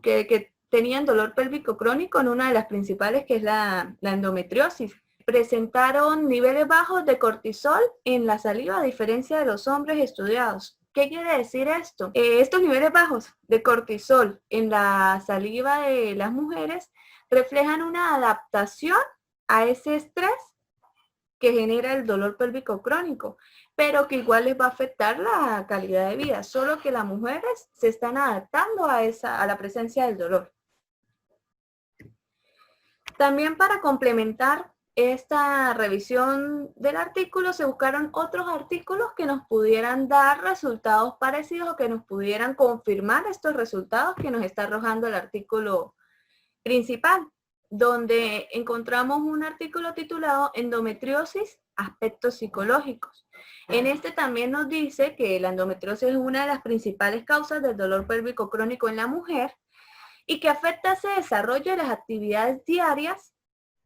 que tenían dolor pélvico crónico en una de las principales, que es la endometriosis. Presentaron niveles bajos de cortisol en la saliva, a diferencia de los hombres estudiados. ¿Qué quiere decir esto? Estos niveles bajos de cortisol en la saliva de las mujeres reflejan una adaptación a ese estrés que genera el dolor pélvico crónico, pero que igual les va a afectar la calidad de vida, solo que las mujeres se están adaptando a la presencia del dolor. También para complementar esta revisión del artículo se buscaron otros artículos que nos pudieran dar resultados parecidos o que nos pudieran confirmar estos resultados que nos está arrojando el artículo principal, donde encontramos un artículo titulado Endometriosis, aspectos psicológicos. En este también nos dice que la endometriosis es una de las principales causas del dolor pélvico crónico en la mujer y que afecta ese desarrollo de las actividades diarias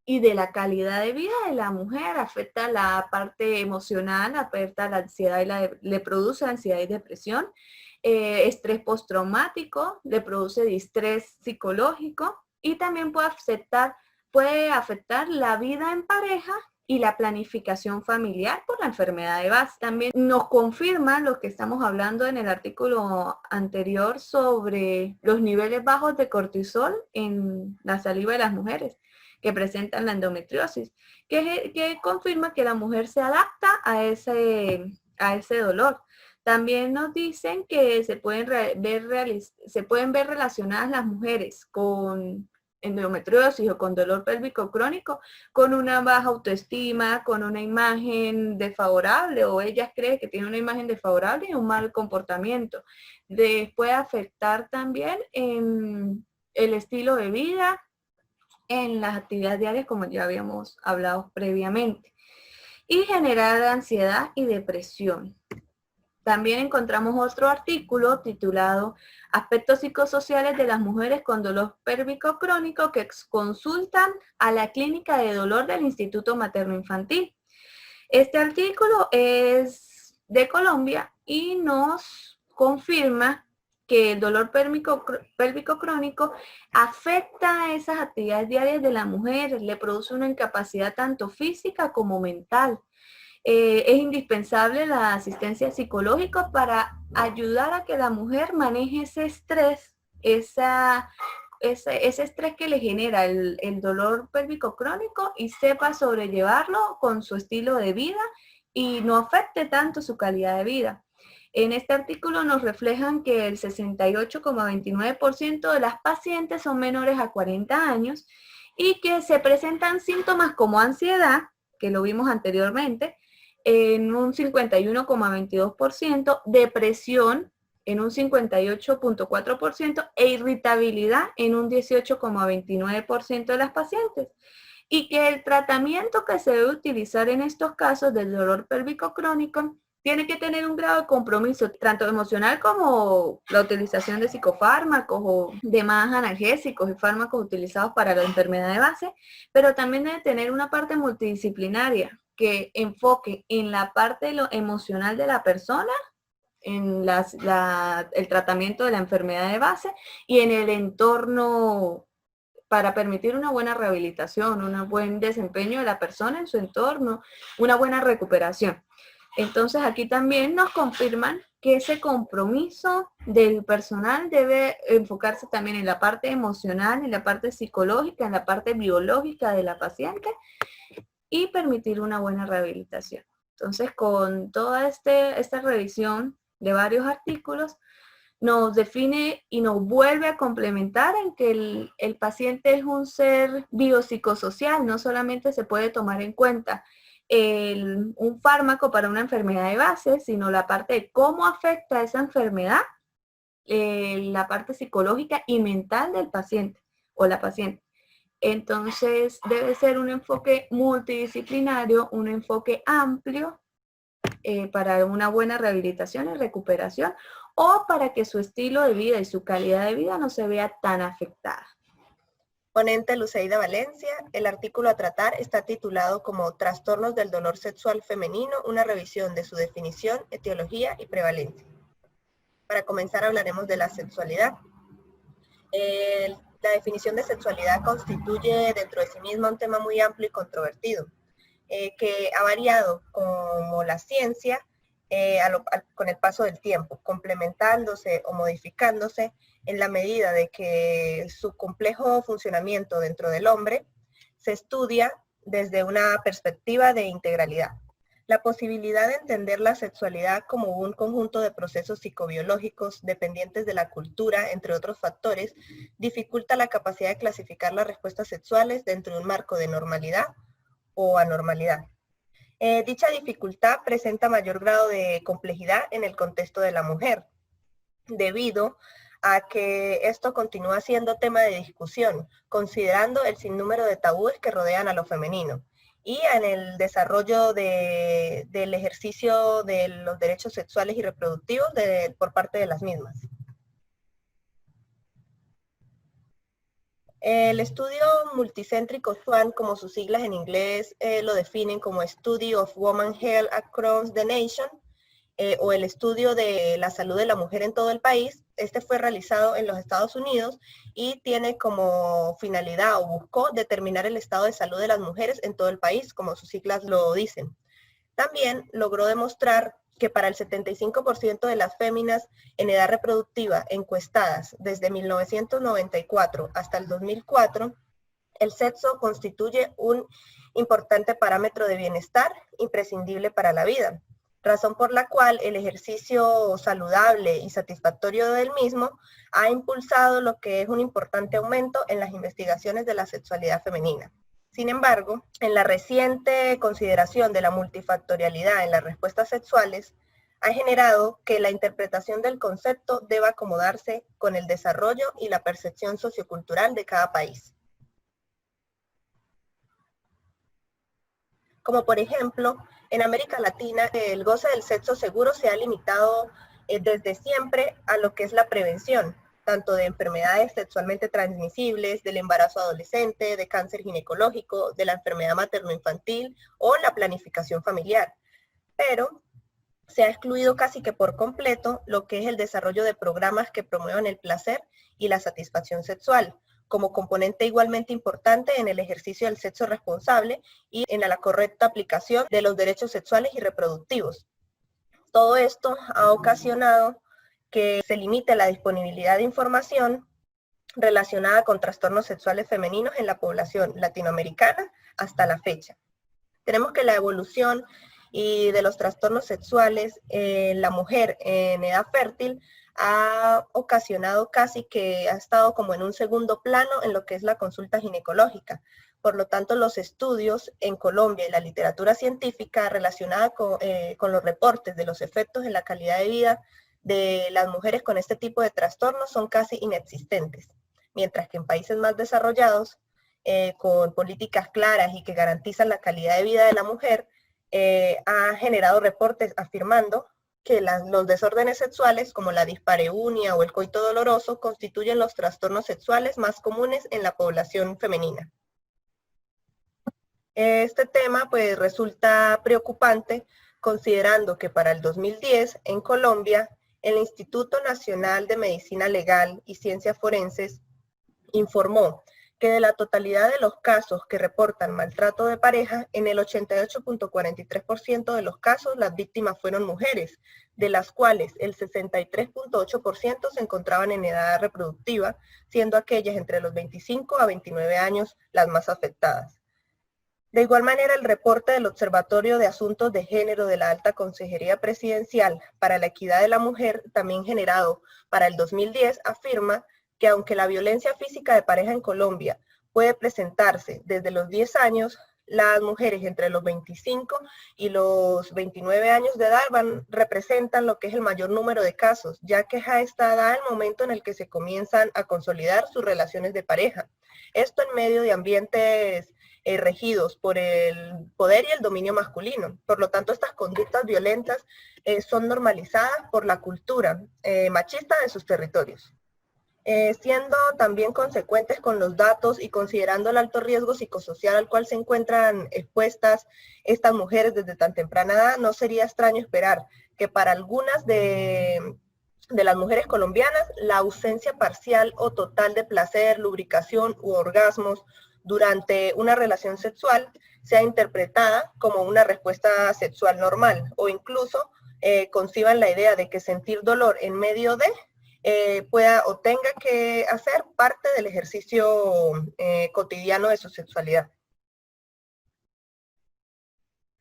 y de la calidad de vida de la mujer, afecta la parte emocional, afecta la ansiedad y le produce ansiedad y depresión, estrés postraumático, le produce distrés psicológico y también puede afectar la vida en pareja y la planificación familiar por la enfermedad de base. También nos confirma lo que estamos hablando en el artículo anterior sobre los niveles bajos de cortisol en la saliva de las mujeres que presentan la endometriosis, que confirma que la mujer se adapta a ese dolor. También nos dicen que se pueden ver relacionadas las mujeres con endometriosis o con dolor pélvico crónico con una baja autoestima, con una imagen desfavorable, o ellas creen que tienen una imagen desfavorable y un mal comportamiento. Puede afectar también en el estilo de vida, en las actividades diarias, como ya habíamos hablado previamente, y generar ansiedad y depresión. También encontramos otro artículo titulado Aspectos psicosociales de las mujeres con dolor pélvico crónico que consultan a la clínica de dolor del Instituto Materno Infantil. Este artículo es de Colombia y nos confirma que el dolor pélvico crónico afecta a esas actividades diarias de la mujer, le produce una incapacidad tanto física como mental. Es indispensable la asistencia psicológica para ayudar a que la mujer maneje ese estrés, ese estrés que le genera el dolor pélvico crónico y sepa sobrellevarlo con su estilo de vida y no afecte tanto su calidad de vida. En este artículo nos reflejan que el 68,29% de las pacientes son menores a 40 años y que se presentan síntomas como ansiedad, que lo vimos anteriormente, en un 51,22%, depresión en un 58,4% e irritabilidad en un 18,29% de las pacientes. Y que el tratamiento que se debe utilizar en estos casos del dolor pélvico crónico tiene que tener un grado de compromiso, tanto emocional como la utilización de psicofármacos o demás analgésicos y fármacos utilizados para la enfermedad de base, pero también debe tener una parte multidisciplinaria que enfoque en la parte emocional de la persona, en el tratamiento de la enfermedad de base y en el entorno para permitir una buena rehabilitación, un buen desempeño de la persona en su entorno, una buena recuperación. Entonces aquí también nos confirman que ese compromiso del personal debe enfocarse también en la parte emocional, en la parte psicológica, en la parte biológica de la paciente y permitir una buena rehabilitación. Entonces, con toda esta revisión de varios artículos, nos define y nos vuelve a complementar en que el paciente es un ser biopsicosocial, no solamente se puede tomar en cuenta un fármaco para una enfermedad de base, sino la parte de cómo afecta esa enfermedad, la parte psicológica y mental del paciente o la paciente. Entonces, debe ser un enfoque multidisciplinario, un enfoque amplio para una buena rehabilitación y recuperación o para que su estilo de vida y su calidad de vida no se vea tan afectada. Ponente Luceida Valencia, el artículo a tratar está titulado como Trastornos del dolor sexual femenino, una revisión de su definición, etiología y prevalencia. Para comenzar hablaremos de la sexualidad. La definición de sexualidad constituye dentro de sí misma un tema muy amplio y controvertido, que ha variado como la ciencia con el paso del tiempo, complementándose o modificándose en la medida de que su complejo funcionamiento dentro del hombre se estudia desde una perspectiva de integralidad. La posibilidad de entender la sexualidad como un conjunto de procesos psicobiológicos dependientes de la cultura, entre otros factores, dificulta la capacidad de clasificar las respuestas sexuales dentro de un marco de normalidad o anormalidad. Dicha dificultad presenta mayor grado de complejidad en el contexto de la mujer, debido a que esto continúa siendo tema de discusión, considerando el sinnúmero de tabúes que rodean a lo femenino y en el desarrollo del ejercicio de los derechos sexuales y reproductivos por parte de las mismas. El estudio multicéntrico SWAN, como sus siglas en inglés lo definen como Study of Woman Health Across the Nation, o el estudio de la salud de la mujer en todo el país. Este fue realizado en los Estados Unidos y tiene como finalidad o buscó determinar el estado de salud de las mujeres en todo el país, como sus siglas lo dicen. También logró demostrar que para el 75% de las féminas en edad reproductiva encuestadas desde 1994 hasta el 2004, el sexo constituye un importante parámetro de bienestar imprescindible para la vida, razón por la cual el ejercicio saludable y satisfactorio del mismo ha impulsado lo que es un importante aumento en las investigaciones de la sexualidad femenina. Sin embargo, en la reciente consideración de la multifactorialidad en las respuestas sexuales, ha generado que la interpretación del concepto deba acomodarse con el desarrollo y la percepción sociocultural de cada país. Como por ejemplo, en América Latina, el goce del sexo seguro se ha limitado desde siempre a lo que es la prevención, tanto de enfermedades sexualmente transmisibles, del embarazo adolescente, de cáncer ginecológico, de la enfermedad materno-infantil o la planificación familiar. Pero se ha excluido casi que por completo lo que es el desarrollo de programas que promuevan el placer y la satisfacción sexual, como componente igualmente importante en el ejercicio del sexo responsable y en la correcta aplicación de los derechos sexuales y reproductivos. Todo esto ha ocasionado que se limite la disponibilidad de información relacionada con trastornos sexuales femeninos en la población latinoamericana hasta la fecha. Tenemos que la evolución y de los trastornos sexuales en la mujer en edad fértil ha ocasionado casi que ha estado como en un segundo plano en lo que es la consulta ginecológica. Por lo tanto, los estudios en Colombia y la literatura científica relacionada con los reportes de los efectos en la calidad de vida de las mujeres con este tipo de trastornos son casi inexistentes, mientras que en países más desarrollados, con políticas claras y que garantizan la calidad de vida de la mujer, ha generado reportes afirmando que los desórdenes sexuales como la dispareunia o el coito doloroso constituyen los trastornos sexuales más comunes en la población femenina. Este tema pues resulta preocupante considerando que para el 2010 en Colombia el Instituto Nacional de Medicina Legal y Ciencias Forenses informó que de la totalidad de los casos que reportan maltrato de pareja, en el 88.43% de los casos las víctimas fueron mujeres, de las cuales el 63.8% se encontraban en edad reproductiva, siendo aquellas entre los 25 a 29 años las más afectadas. De igual manera, el reporte del Observatorio de Asuntos de Género de la Alta Consejería Presidencial para la Equidad de la Mujer, también generado para el 2010, afirma que aunque la violencia física de pareja en Colombia puede presentarse desde los 10 años, las mujeres entre los 25 y los 29 años de edad representan lo que es el mayor número de casos, ya que es a esta edad el momento en el que se comienzan a consolidar sus relaciones de pareja. Esto en medio de ambientes regidos por el poder y el dominio masculino. Por lo tanto, estas conductas violentas son normalizadas por la cultura machista de sus territorios. Siendo también consecuentes con los datos y considerando el alto riesgo psicosocial al cual se encuentran expuestas estas mujeres desde tan temprana edad, no sería extraño esperar que para algunas de las mujeres colombianas la ausencia parcial o total de placer, lubricación u orgasmos durante una relación sexual sea interpretada como una respuesta sexual normal, o incluso conciban la idea de que sentir dolor en medio de pueda o tenga que hacer parte del ejercicio cotidiano de su sexualidad.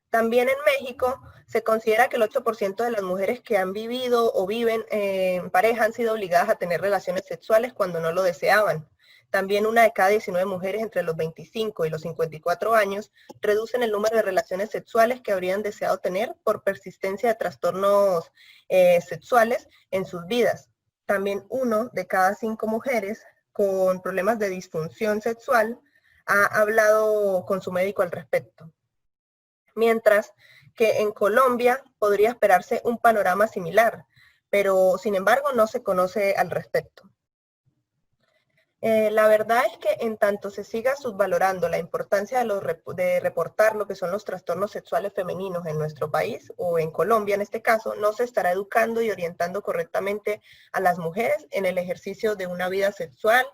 También en México se considera que el 8% de las mujeres que han vivido o viven en pareja han sido obligadas a tener relaciones sexuales cuando no lo deseaban. También 1 de cada 19 mujeres entre los 25 y los 54 años reducen el número de relaciones sexuales que habrían deseado tener por persistencia de trastornos sexuales en sus vidas. También 1 de cada 5 mujeres con problemas de disfunción sexual ha hablado con su médico al respecto. Mientras que en Colombia podría esperarse un panorama similar, pero sin embargo no se conoce al respecto. La verdad es que en tanto se siga subvalorando la importancia de reportar lo que son los trastornos sexuales femeninos en nuestro país, o en Colombia en este caso, no se estará educando y orientando correctamente a las mujeres en el ejercicio de una vida sexual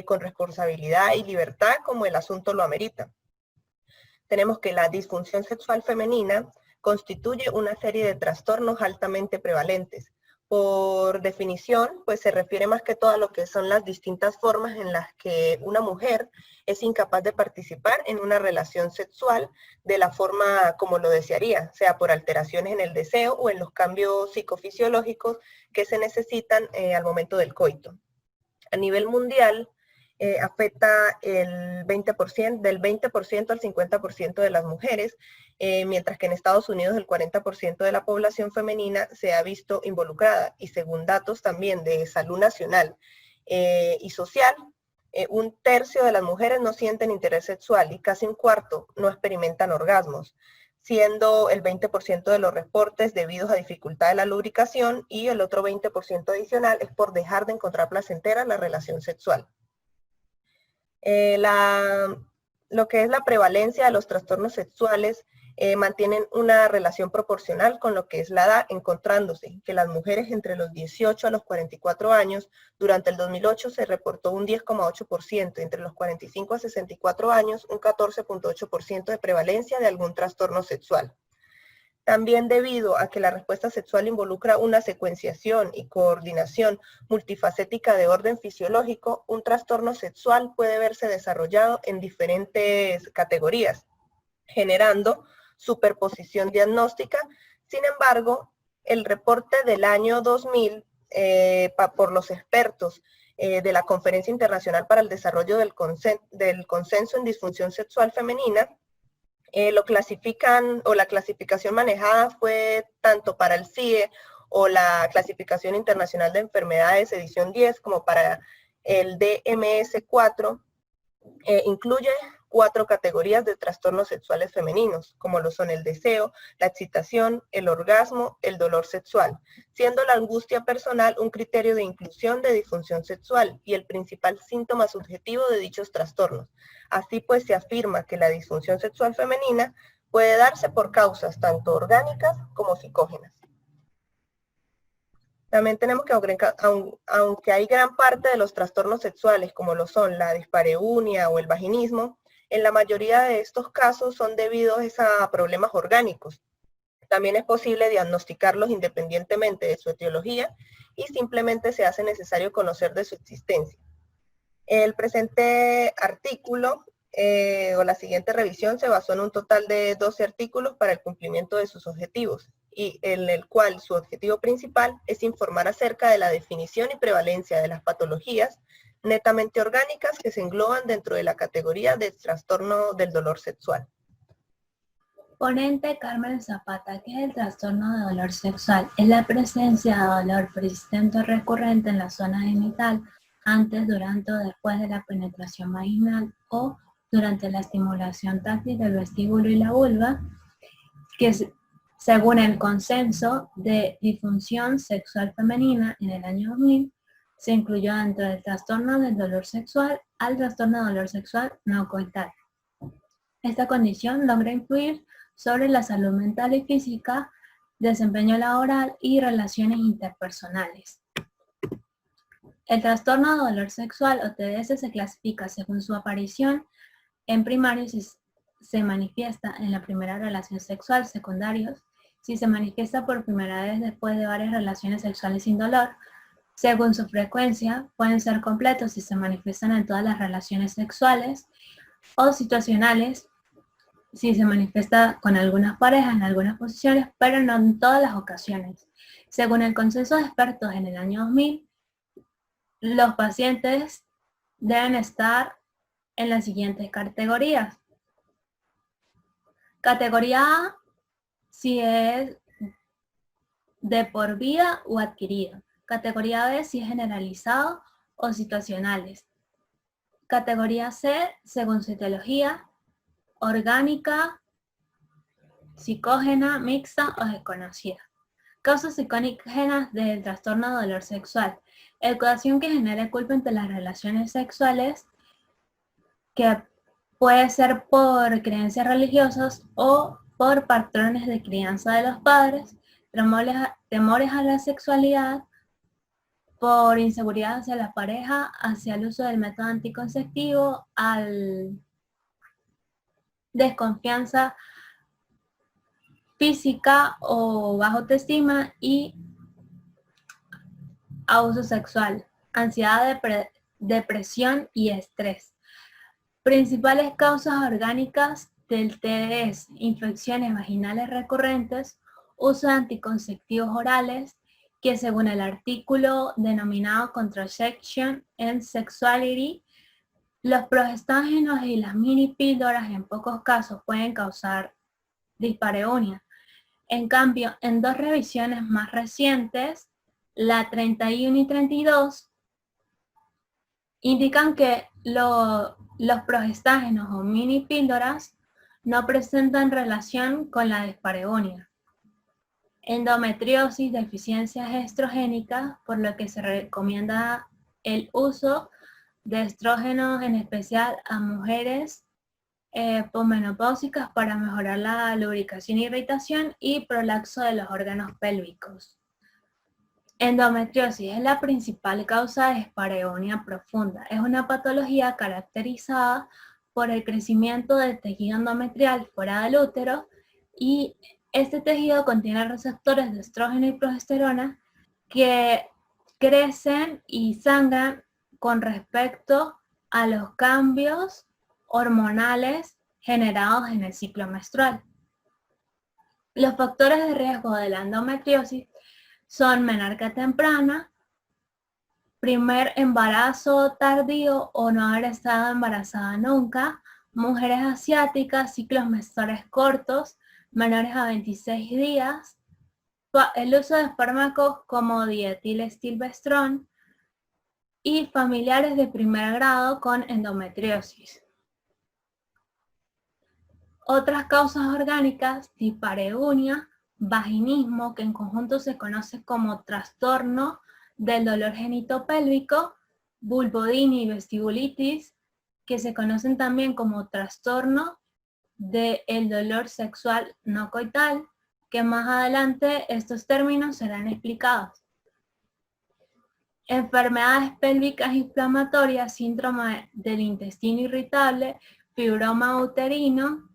con responsabilidad y libertad como el asunto lo amerita. Tenemos que la disfunción sexual femenina constituye una serie de trastornos altamente prevalentes. Por definición, pues se refiere más que todo a lo que son las distintas formas en las que una mujer es incapaz de participar en una relación sexual de la forma como lo desearía, sea por alteraciones en el deseo o en los cambios psicofisiológicos que se necesitan al momento del coito. A nivel mundial, afecta del 20% al 50% de las mujeres, mientras que en Estados Unidos el 40% de la población femenina se ha visto involucrada, y según datos también de Salud Nacional y Social, un tercio de las mujeres no sienten interés sexual y casi un cuarto no experimentan orgasmos, siendo el 20% de los reportes debidos a dificultad de la lubricación, y el otro 20% adicional es por dejar de encontrar placentera la relación sexual. Lo que es la prevalencia de los trastornos sexuales mantienen una relación proporcional con lo que es la edad, encontrándose que las mujeres entre los 18 a los 44 años, durante el 2008 se reportó un 10,8%, entre los 45 a 64 años un 14,8% de prevalencia de algún trastorno sexual. También debido a que la respuesta sexual involucra una secuenciación y coordinación multifacética de orden fisiológico, un trastorno sexual puede verse desarrollado en diferentes categorías, generando superposición diagnóstica. Sin embargo, el reporte del año 2000 por los expertos de la Conferencia Internacional para el Desarrollo del Consenso en Disfunción Sexual Femenina, lo clasifican, o la clasificación manejada fue tanto para el CIE o la Clasificación Internacional de Enfermedades edición 10 como para el DMS-4, incluye 4 categorías de trastornos sexuales femeninos, como lo son el deseo, la excitación, el orgasmo, el dolor sexual, siendo la angustia personal un criterio de inclusión de disfunción sexual y el principal síntoma subjetivo de dichos trastornos. Así pues, se afirma que la disfunción sexual femenina puede darse por causas tanto orgánicas como psicógenas. También tenemos que, aunque hay gran parte de los trastornos sexuales, como lo son la dispareunia o el vaginismo, en la mayoría de estos casos son debidos a problemas orgánicos. También es posible diagnosticarlos independientemente de su etiología y simplemente se hace necesario conocer de su existencia. El presente artículo o la siguiente revisión se basó en un total de 12 artículos para el cumplimiento de sus objetivos, y en el cual su objetivo principal es informar acerca de la definición y prevalencia de las patologías netamente orgánicas que se engloban dentro de la categoría de trastorno del dolor sexual. Ponente Carmen Zapata, ¿qué es el trastorno de dolor sexual? Es la presencia de dolor persistente o recurrente en la zona genital antes, durante o después de la penetración vaginal o durante la estimulación táctil del vestíbulo y la vulva, que según el Consenso de Disfunción Sexual Femenina en el año 2000, se incluyó dentro del trastorno del dolor sexual al trastorno de dolor sexual no coital. Esta condición logra influir sobre la salud mental y física, desempeño laboral y relaciones interpersonales. El trastorno de dolor sexual o TDS se clasifica según su aparición en primario si se manifiesta en la primera relación sexual, secundarios si se manifiesta por primera vez después de varias relaciones sexuales sin dolor. Según su frecuencia, pueden ser completos si se manifiestan en todas las relaciones sexuales, o situacionales si se manifiesta con algunas parejas en algunas posiciones, pero no en todas las ocasiones. Según el consenso de expertos en el año 2000, los pacientes deben estar en las siguientes categorías. Categoría A, si es de por vida o adquirido. Categoría B, si es generalizado o situacionales. Categoría C, según su etiología, orgánica, psicógena, mixta o desconocida. Causas psicogénicas del trastorno de dolor sexual. Educación que genera culpa entre las relaciones sexuales, que puede ser por creencias religiosas o por patrones de crianza de los padres, temores a la sexualidad, por inseguridad hacia la pareja, hacia el uso del método anticonceptivo, al desconfianza física o baja autoestima y abuso sexual, ansiedad, depresión y estrés. Principales causas orgánicas del TDS: infecciones vaginales recurrentes, uso de anticonceptivos orales, que según el artículo denominado Contraception and Sexuality, los progestágenos y las mini píldoras en pocos casos pueden causar dispareunia. En cambio, en 2 revisiones más recientes, la 31 y 32, indican que los progestágenos o mini píldoras no presentan relación con la dispareunia. Endometriosis, deficiencias estrogénicas, por lo que se recomienda el uso de estrógenos, en especial a mujeres posmenopáusicas, para mejorar la lubricación e irritación y prolaxo de los órganos pélvicos. Endometriosis es la principal causa de dispareunia profunda. Es una patología caracterizada por el crecimiento del tejido endometrial fuera del útero, y este tejido contiene receptores de estrógeno y progesterona que crecen y sangran con respecto a los cambios hormonales generados en el ciclo menstrual. Los factores de riesgo de la endometriosis son menarquía temprana, primer embarazo tardío o no haber estado embarazada nunca, mujeres asiáticas, ciclos menstruales cortos, menores a 26 días, el uso de fármacos como dietilestilbestrón y familiares de primer grado con endometriosis. Otras causas orgánicas: dispareunia, vaginismo, que en conjunto se conoce como trastorno del dolor genitopélvico, vulvodinia y vestibulitis, que se conocen también como trastorno del dolor sexual no coital, que más adelante estos términos serán explicados. Enfermedades pélvicas inflamatorias, síndrome del intestino irritable, fibroma uterino,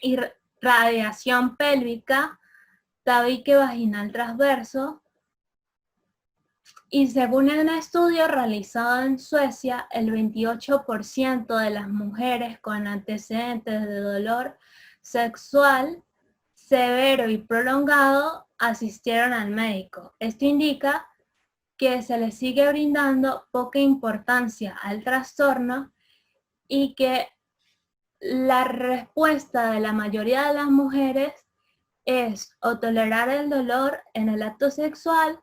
y radiación pélvica, tabique vaginal transverso. Y según un estudio realizado en Suecia, el 28% de las mujeres con antecedentes de dolor sexual severo y prolongado asistieron al médico. Esto indica que se le sigue brindando poca importancia al trastorno y que la respuesta de la mayoría de las mujeres es o tolerar el dolor en el acto sexual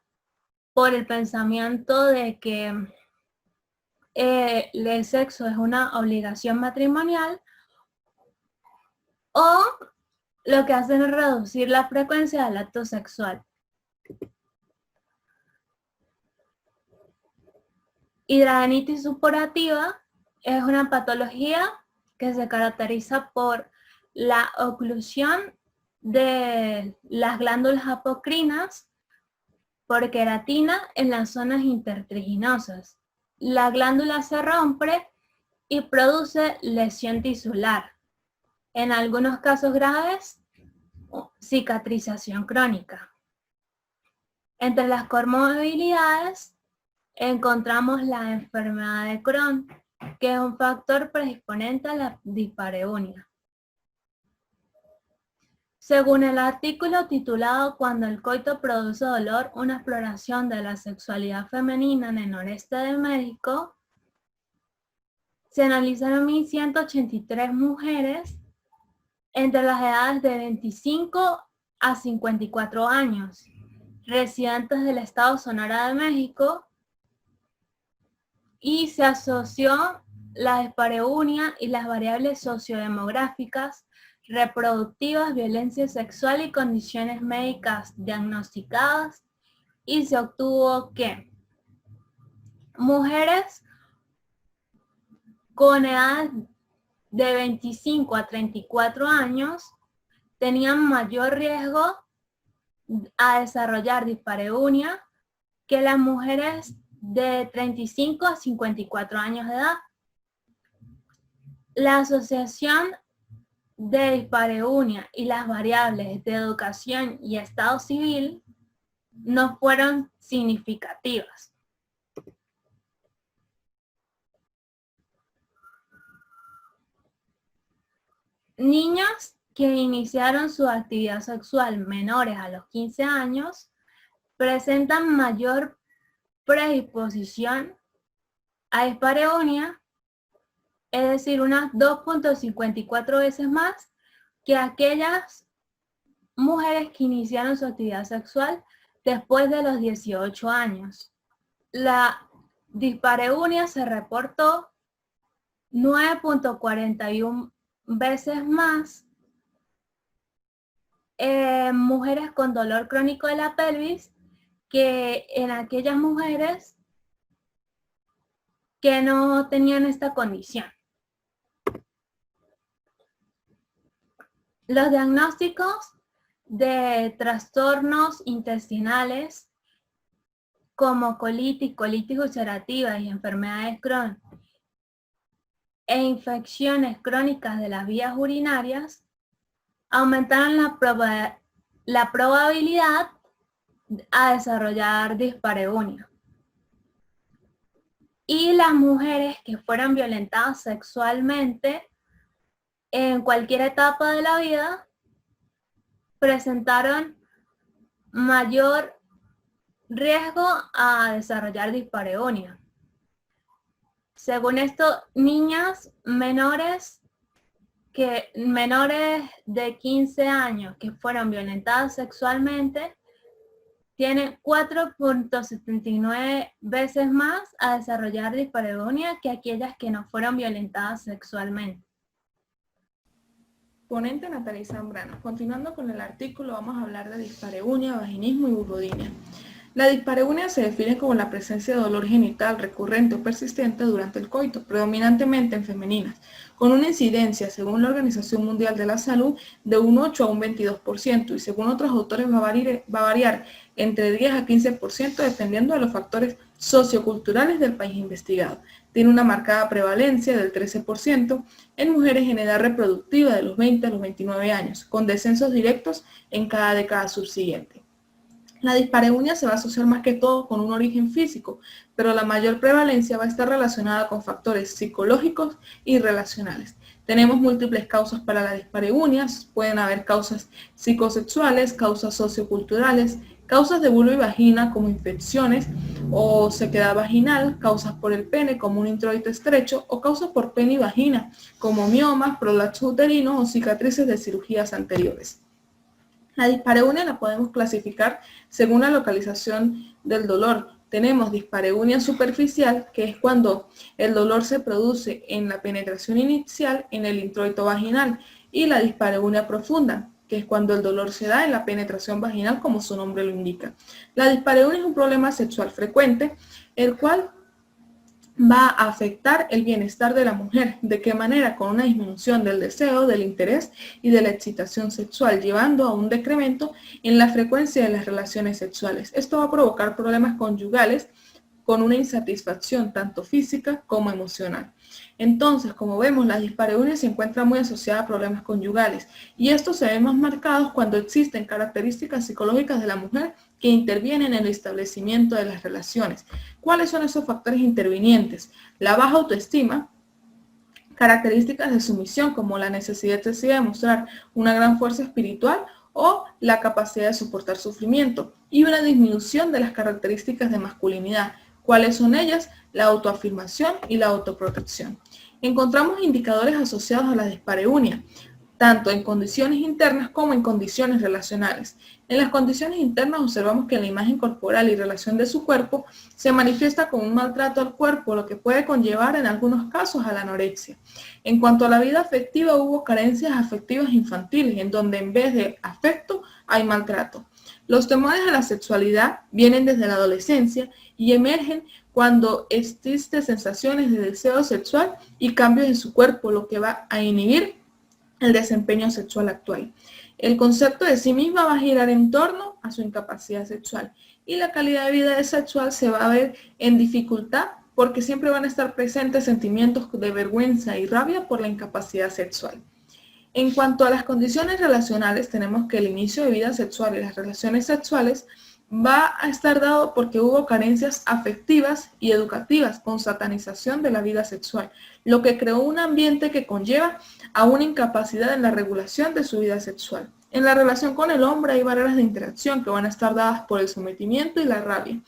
por el pensamiento de que el sexo es una obligación matrimonial, o lo que hacen es reducir la frecuencia del acto sexual. Hidradenitis supurativa es una patología que se caracteriza por la oclusión de las glándulas apocrinas por queratina en las zonas intertriginosas. La glándula se rompe y produce lesión tisular. En algunos casos graves, cicatrización crónica. Entre las comorbilidades encontramos la enfermedad de Crohn, que es un factor predisponente a la dispareunia. Según el artículo titulado "Cuando el coito produce dolor, una exploración de la sexualidad femenina en el noreste de México", se analizaron 1.183 mujeres entre las edades de 25 a 54 años, residentes del estado Sonora de México, y se asoció la dispareunia y las variables sociodemográficas reproductivas, violencia sexual y condiciones médicas diagnosticadas, y se obtuvo que mujeres con edad de 25 a 34 años tenían mayor riesgo a desarrollar dispareunia que las mujeres de 35 a 54 años de edad. La asociación de dispareunia y las variables de educación y estado civil no fueron significativas. Niños que iniciaron su actividad sexual menores a los 15 años presentan mayor predisposición a dispareunia, es decir, unas 2.54 veces más que aquellas mujeres que iniciaron su actividad sexual después de los 18 años. La dispareunia se reportó 9.41 veces más en mujeres con dolor crónico de la pelvis que en aquellas mujeres que no tenían esta condición. Los diagnósticos de trastornos intestinales como colitis ulcerativa y enfermedades Crohn e infecciones crónicas de las vías urinarias aumentaron la probabilidad a desarrollar dispareunia. Y las mujeres que fueron violentadas sexualmente en cualquier etapa de la vida presentaron mayor riesgo a desarrollar dispareunia. Según esto, niñas menores de 15 años que fueron violentadas sexualmente tienen 4.79 veces más a desarrollar dispareunia que aquellas que no fueron violentadas sexualmente. Ponente Natalia Zambrano. Continuando con el artículo, vamos a hablar de dispareunia, vaginismo y vulvodynia. La dispareunia se define como la presencia de dolor genital recurrente o persistente durante el coito, predominantemente en femeninas, con una incidencia, según la Organización Mundial de la Salud, de un 8 a un 22%, y según otros autores va a variar entre 10 a 15% dependiendo de los factores socioculturales del país investigado. Tiene una marcada prevalencia del 13% en mujeres en edad reproductiva de los 20 a los 29 años, con descensos directos en cada década subsiguiente. La dispareunia se va a asociar más que todo con un origen físico, pero la mayor prevalencia va a estar relacionada con factores psicológicos y relacionales. Tenemos múltiples causas para la dispareunia, pueden haber causas psicosexuales, causas socioculturales, causas de vulva y vagina como infecciones o sequedad vaginal, causas por el pene como un introito estrecho o causas por pene y vagina como miomas, prolapsos uterinos o cicatrices de cirugías anteriores. La dispareunia la podemos clasificar según la localización del dolor. Tenemos dispareunia superficial, que es cuando el dolor se produce en la penetración inicial en el introito vaginal, y la dispareunia profunda, que es cuando el dolor se da en la penetración vaginal, como su nombre lo indica. La dispareunia es un problema sexual frecuente, el cual va a afectar el bienestar de la mujer. ¿De qué manera? Con una disminución del deseo, del interés y de la excitación sexual, llevando a un decremento en la frecuencia de las relaciones sexuales. Esto va a provocar problemas conyugales con una insatisfacción tanto física como emocional. Entonces, como vemos, la dispareunia se encuentra muy asociada a problemas conyugales, y estos se ven más marcados cuando existen características psicológicas de la mujer que intervienen en el establecimiento de las relaciones. ¿Cuáles son esos factores intervinientes? La baja autoestima, características de sumisión como la necesidad de mostrar una gran fuerza espiritual o la capacidad de soportar sufrimiento, y una disminución de las características de masculinidad. ¿Cuáles son ellas? La autoafirmación y la autoprotección. Encontramos indicadores asociados a la dispareunia. tanto en condiciones internas como en condiciones relacionales. En las condiciones internas observamos que la imagen corporal y relación de su cuerpo se manifiesta con un maltrato al cuerpo, lo que puede conllevar en algunos casos a la anorexia. En cuanto a la vida afectiva, hubo carencias afectivas infantiles, en donde en vez de afecto hay maltrato. Los temores a la sexualidad vienen desde la adolescencia y emergen cuando existen sensaciones de deseo sexual y cambios en su cuerpo, lo que va a inhibir el desempeño sexual actual. El concepto de sí misma va a girar en torno a su incapacidad sexual y la calidad de vida sexual se va a ver en dificultad porque siempre van a estar presentes sentimientos de vergüenza y rabia por la incapacidad sexual. En cuanto a las condiciones relacionales, tenemos que el inicio de vida sexual y las relaciones sexuales va a estar dado porque hubo carencias afectivas y educativas con satanización de la vida sexual, lo que creó un ambiente que conlleva a una incapacidad en la regulación de su vida sexual. En la relación con el hombre hay barreras de interacción que van a estar dadas por el sometimiento y la rabia.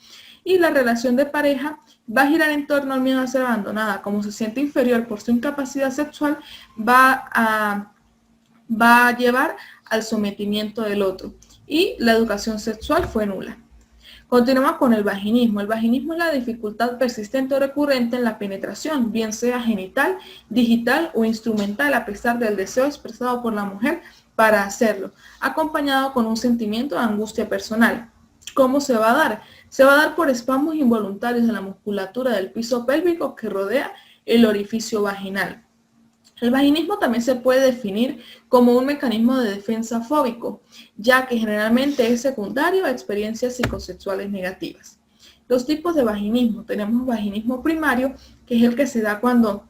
Y la relación de pareja va a girar en torno al miedo a ser abandonada. Como se siente inferior por su incapacidad sexual, va a llevar al sometimiento del otro. Y la educación sexual fue nula. Continuamos con el vaginismo. El vaginismo es la dificultad persistente o recurrente en la penetración, bien sea genital, digital o instrumental, a pesar del deseo expresado por la mujer para hacerlo, acompañado con un sentimiento de angustia personal. ¿Cómo se va a dar? Se va a dar por espasmos involuntarios en la musculatura del piso pélvico que rodea el orificio vaginal. El vaginismo también se puede definir como un mecanismo de defensa fóbico, ya que generalmente es secundario a experiencias psicosexuales negativas. Los tipos de vaginismo. Tenemos vaginismo primario, que es el que se da cuando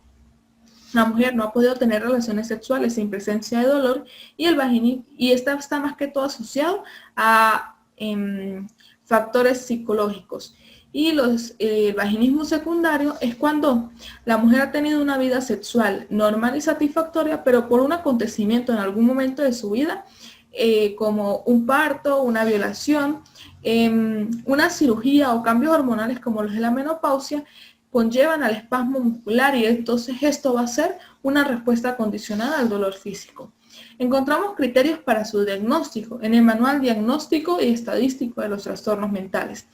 la mujer no ha podido tener relaciones sexuales sin presencia de dolor, y esta está más que todo asociado a factores psicológicos. Y el vaginismo secundario es cuando la mujer ha tenido una vida sexual normal y satisfactoria, pero por un acontecimiento en algún momento de su vida, como un parto, una violación, una cirugía o cambios hormonales como los de la menopausia, conllevan al espasmo muscular y entonces esto va a ser una respuesta condicionada al dolor físico. Encontramos criterios para su diagnóstico en el Manual Diagnóstico y Estadístico de los Trastornos Mentales.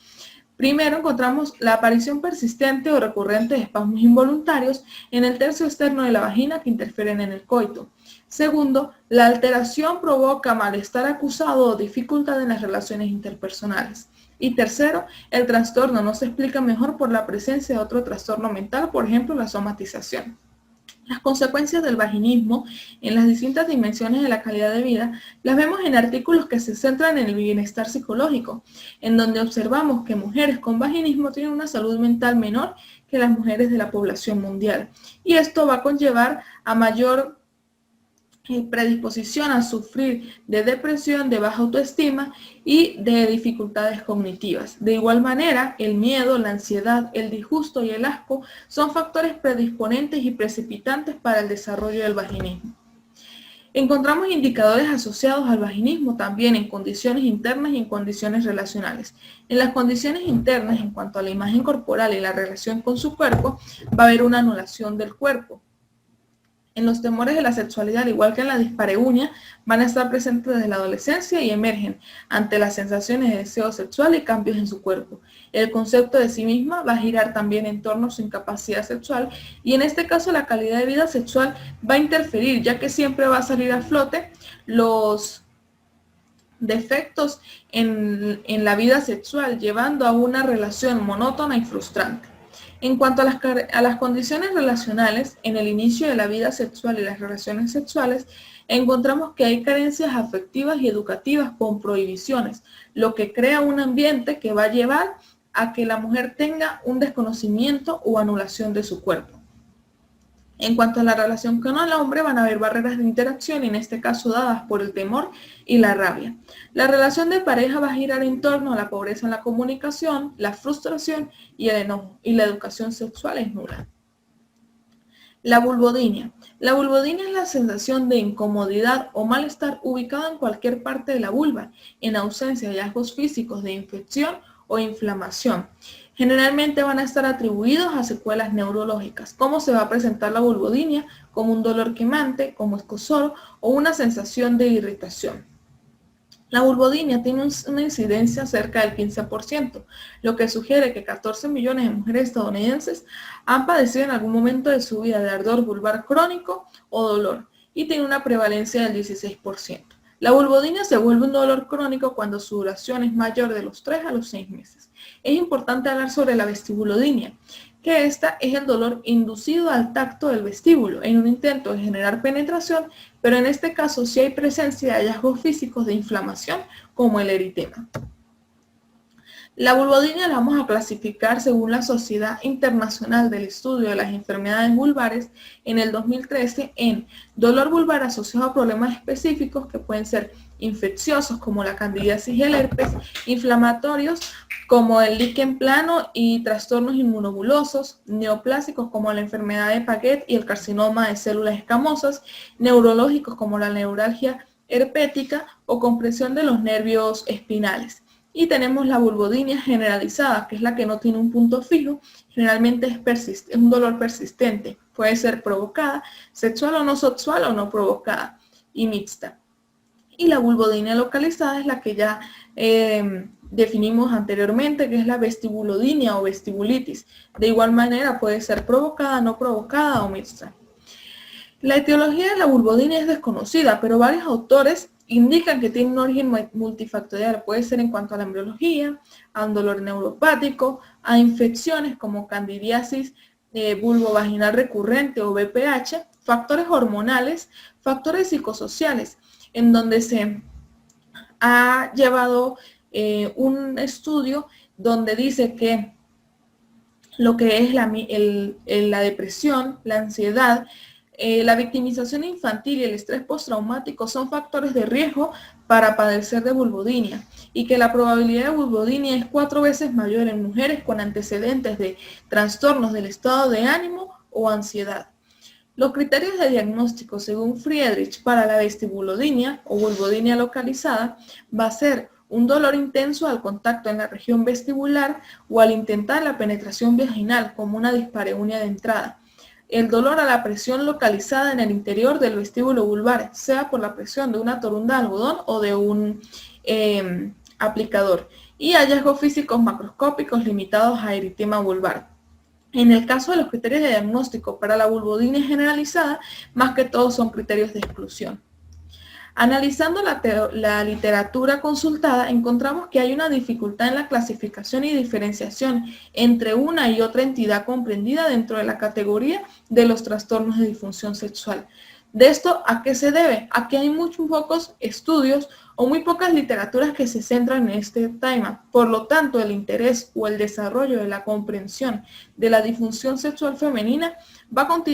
Primero encontramos la aparición persistente o recurrente de espasmos involuntarios en el tercio externo de la vagina que interfieren en el coito. Segundo, la alteración provoca malestar acusado o dificultad en las relaciones interpersonales. Y tercero, el trastorno no se explica mejor por la presencia de otro trastorno mental, por ejemplo, la somatización. Las consecuencias del vaginismo en las distintas dimensiones de la calidad de vida las vemos en artículos que se centran en el bienestar psicológico, en donde observamos que mujeres con vaginismo tienen una salud mental menor que las mujeres de la población mundial. Y esto va a conllevar a mayor predisposición a sufrir de depresión, de baja autoestima y de dificultades cognitivas. De igual manera, el miedo, la ansiedad, el disgusto y el asco son factores predisponentes y precipitantes para el desarrollo del vaginismo. Encontramos indicadores asociados al vaginismo también en condiciones internas y en condiciones relacionales. En las condiciones internas, en cuanto a la imagen corporal y la relación con su cuerpo, va a haber una anulación del cuerpo. En los temores de la sexualidad, al igual que en la dispareunia, van a estar presentes desde la adolescencia y emergen ante las sensaciones de deseo sexual y cambios en su cuerpo. El concepto de sí misma va a girar también en torno a su incapacidad sexual y en este caso la calidad de vida sexual va a interferir, ya que siempre va a salir a flote los defectos en la vida sexual, llevando a una relación monótona y frustrante. En cuanto a las condiciones relacionales, en el inicio de la vida sexual y las relaciones sexuales, encontramos que hay carencias afectivas y educativas con prohibiciones, lo que crea un ambiente que va a llevar a que la mujer tenga un desconocimiento o anulación de su cuerpo. En cuanto a la relación con el hombre, van a haber barreras de interacción, en este caso dadas por el temor y la rabia. La relación de pareja va a girar en torno a la pobreza en la comunicación, la frustración y el enojo, y la educación sexual es nula. La vulvodynia. La vulvodynia es la sensación de incomodidad o malestar ubicada en cualquier parte de la vulva, en ausencia de hallazgos físicos de infección o inflamación. Generalmente van a estar atribuidos a secuelas neurológicas. ¿Cómo se va a presentar la vulvodynia? Como un dolor quemante, como escozor o una sensación de irritación. La vulvodynia tiene una incidencia cerca del 15%, lo que sugiere que 14 millones de mujeres estadounidenses han padecido en algún momento de su vida de ardor vulvar crónico o dolor, y tiene una prevalencia del 16%. La vulvodynia se vuelve un dolor crónico cuando su duración es mayor de los 3 a los 6 meses. Es importante hablar sobre la vestibulodynia, que esta es el dolor inducido al tacto del vestíbulo en un intento de generar penetración, pero en este caso sí hay presencia de hallazgos físicos de inflamación como el eritema. La vulvodynia la vamos a clasificar según la Sociedad Internacional del Estudio de las Enfermedades Vulvares en el 2013 en dolor vulvar asociado a problemas específicos que pueden ser infecciosos como la candidiasis y el herpes, inflamatorios como el líquen plano y trastornos inmunobulosos, neoplásicos como la enfermedad de Paget y el carcinoma de células escamosas, neurológicos como la neuralgia herpética o compresión de los nervios espinales. Y tenemos la vulvodynia generalizada, que es la que no tiene un punto fijo, generalmente es un dolor persistente, puede ser provocada, sexual o no provocada, y mixta. Y la vulvodynia localizada es la que ya definimos anteriormente, que es la vestibulodynia o vestibulitis. De igual manera puede ser provocada, no provocada o mixta. La etiología de la vulvodynia es desconocida, pero varios autores indican que tiene un origen multifactorial. Puede ser en cuanto a la embriología, a un dolor neuropático, a infecciones como candidiasis vulvovaginal recurrente o BPH, factores hormonales, factores psicosociales, en donde se ha llevado un estudio donde dice que lo que es la depresión, la ansiedad, la victimización infantil y el estrés postraumático son factores de riesgo para padecer de vulvodynia y que la probabilidad de vulvodynia es 4 veces mayor en mujeres con antecedentes de trastornos del estado de ánimo o ansiedad. Los criterios de diagnóstico según Friedrich para la vestibulodynia o vulvodynia localizada va a ser un dolor intenso al contacto en la región vestibular o al intentar la penetración vaginal como una dispareunia de entrada. El dolor a la presión localizada en el interior del vestíbulo vulvar, sea por la presión de una torunda de algodón o de un aplicador. Y hallazgos físicos macroscópicos limitados a eritema vulvar. En el caso de los criterios de diagnóstico para la vulvodynia generalizada, más que todo son criterios de exclusión. Analizando la literatura consultada, encontramos que hay una dificultad en la clasificación y diferenciación entre una y otra entidad comprendida dentro de la categoría de los trastornos de disfunción sexual. ¿De esto a qué se debe? A que hay muy pocos estudios o muy pocas literaturas que se centran en este tema. Por lo tanto, el interés o el desarrollo de la comprensión de la disfunción sexual femenina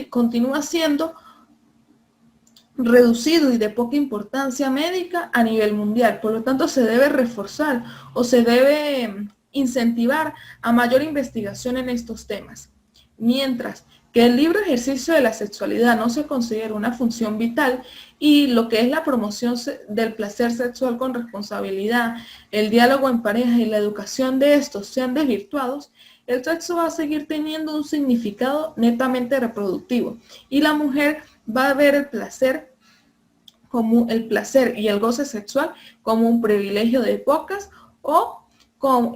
continúa siendo reducido y de poca importancia médica a nivel mundial. Por lo tanto, se debe reforzar o se debe incentivar a mayor investigación en estos temas. Mientras que el libre ejercicio de la sexualidad no se considera una función vital y lo que es la promoción del placer sexual con responsabilidad, el diálogo en pareja y la educación de estos sean desvirtuados, el sexo va a seguir teniendo un significado netamente reproductivo y la mujer va a ver el placer y el goce sexual como un privilegio de pocas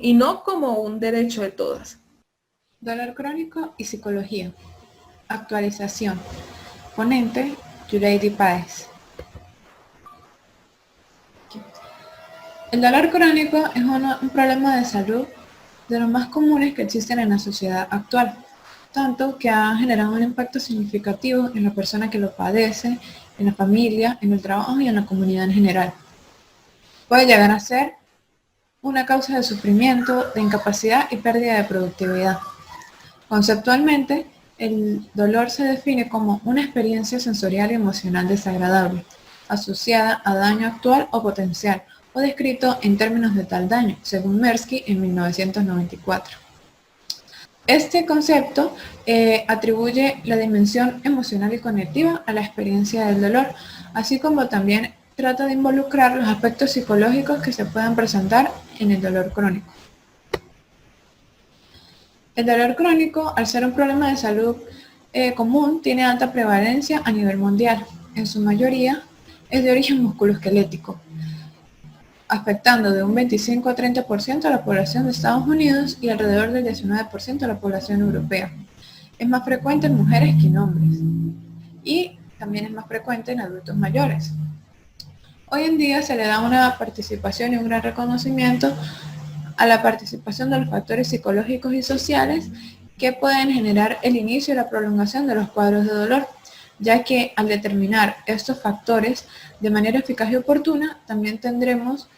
y no como un derecho de todas. Dolor crónico y psicología. Actualización. Ponente, Yuleidi Páez. El dolor crónico es un problema de salud de los más comunes que existen en la sociedad actual, tanto que ha generado un impacto significativo en la persona que lo padece, en la familia, en el trabajo y en la comunidad en general. Puede llegar a ser una causa de sufrimiento, de incapacidad y pérdida de productividad. Conceptualmente, el dolor se define como una experiencia sensorial y emocional desagradable, asociada a daño actual o potencial, o descrito en términos de tal daño, según Mirsky en 1994. Este concepto atribuye la dimensión emocional y cognitiva a la experiencia del dolor, así como también trata de involucrar los aspectos psicológicos que se puedan presentar en el dolor crónico. El dolor crónico, al ser un problema de salud común, tiene alta prevalencia a nivel mundial. En su mayoría es de origen musculoesquelético, afectando de un 25 a 30% a la población de Estados Unidos y alrededor del 19% a la población europea. Es más frecuente en mujeres que en hombres y también es más frecuente en adultos mayores. Hoy en día se le da una participación y un gran reconocimiento a la participación de los factores psicológicos y sociales que pueden generar el inicio y la prolongación de los cuadros de dolor, ya que al determinar estos factores de manera eficaz y oportuna, también tendremos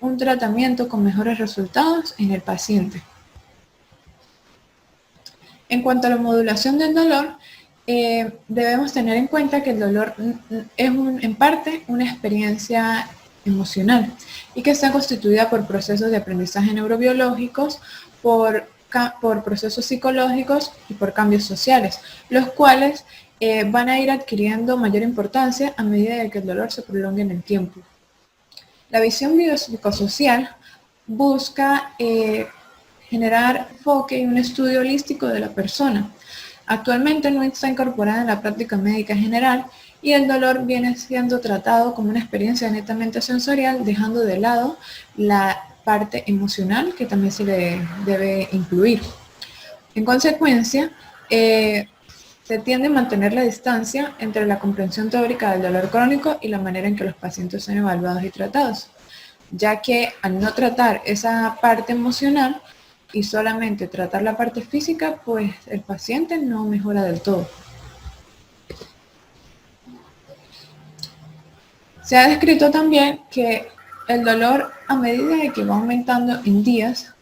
un tratamiento con mejores resultados en el paciente. En cuanto a la modulación del dolor, debemos tener en cuenta que el dolor es en parte una experiencia emocional y que está constituida por procesos de aprendizaje neurobiológicos, por procesos psicológicos y por cambios sociales, los cuales van a ir adquiriendo mayor importancia a medida de que el dolor se prolongue en el tiempo. La visión biopsicosocial busca generar enfoque y un estudio holístico de la persona. Actualmente no está incorporada en la práctica médica general y el dolor viene siendo tratado como una experiencia netamente sensorial, dejando de lado la parte emocional que también se le debe incluir. En consecuencia, se tiende a mantener la distancia entre la comprensión teórica del dolor crónico y la manera en que los pacientes son evaluados y tratados, ya que al no tratar esa parte emocional y solamente tratar la parte física, pues el paciente no mejora del todo. Se ha descrito también que el dolor, a medida de que va aumentando en días,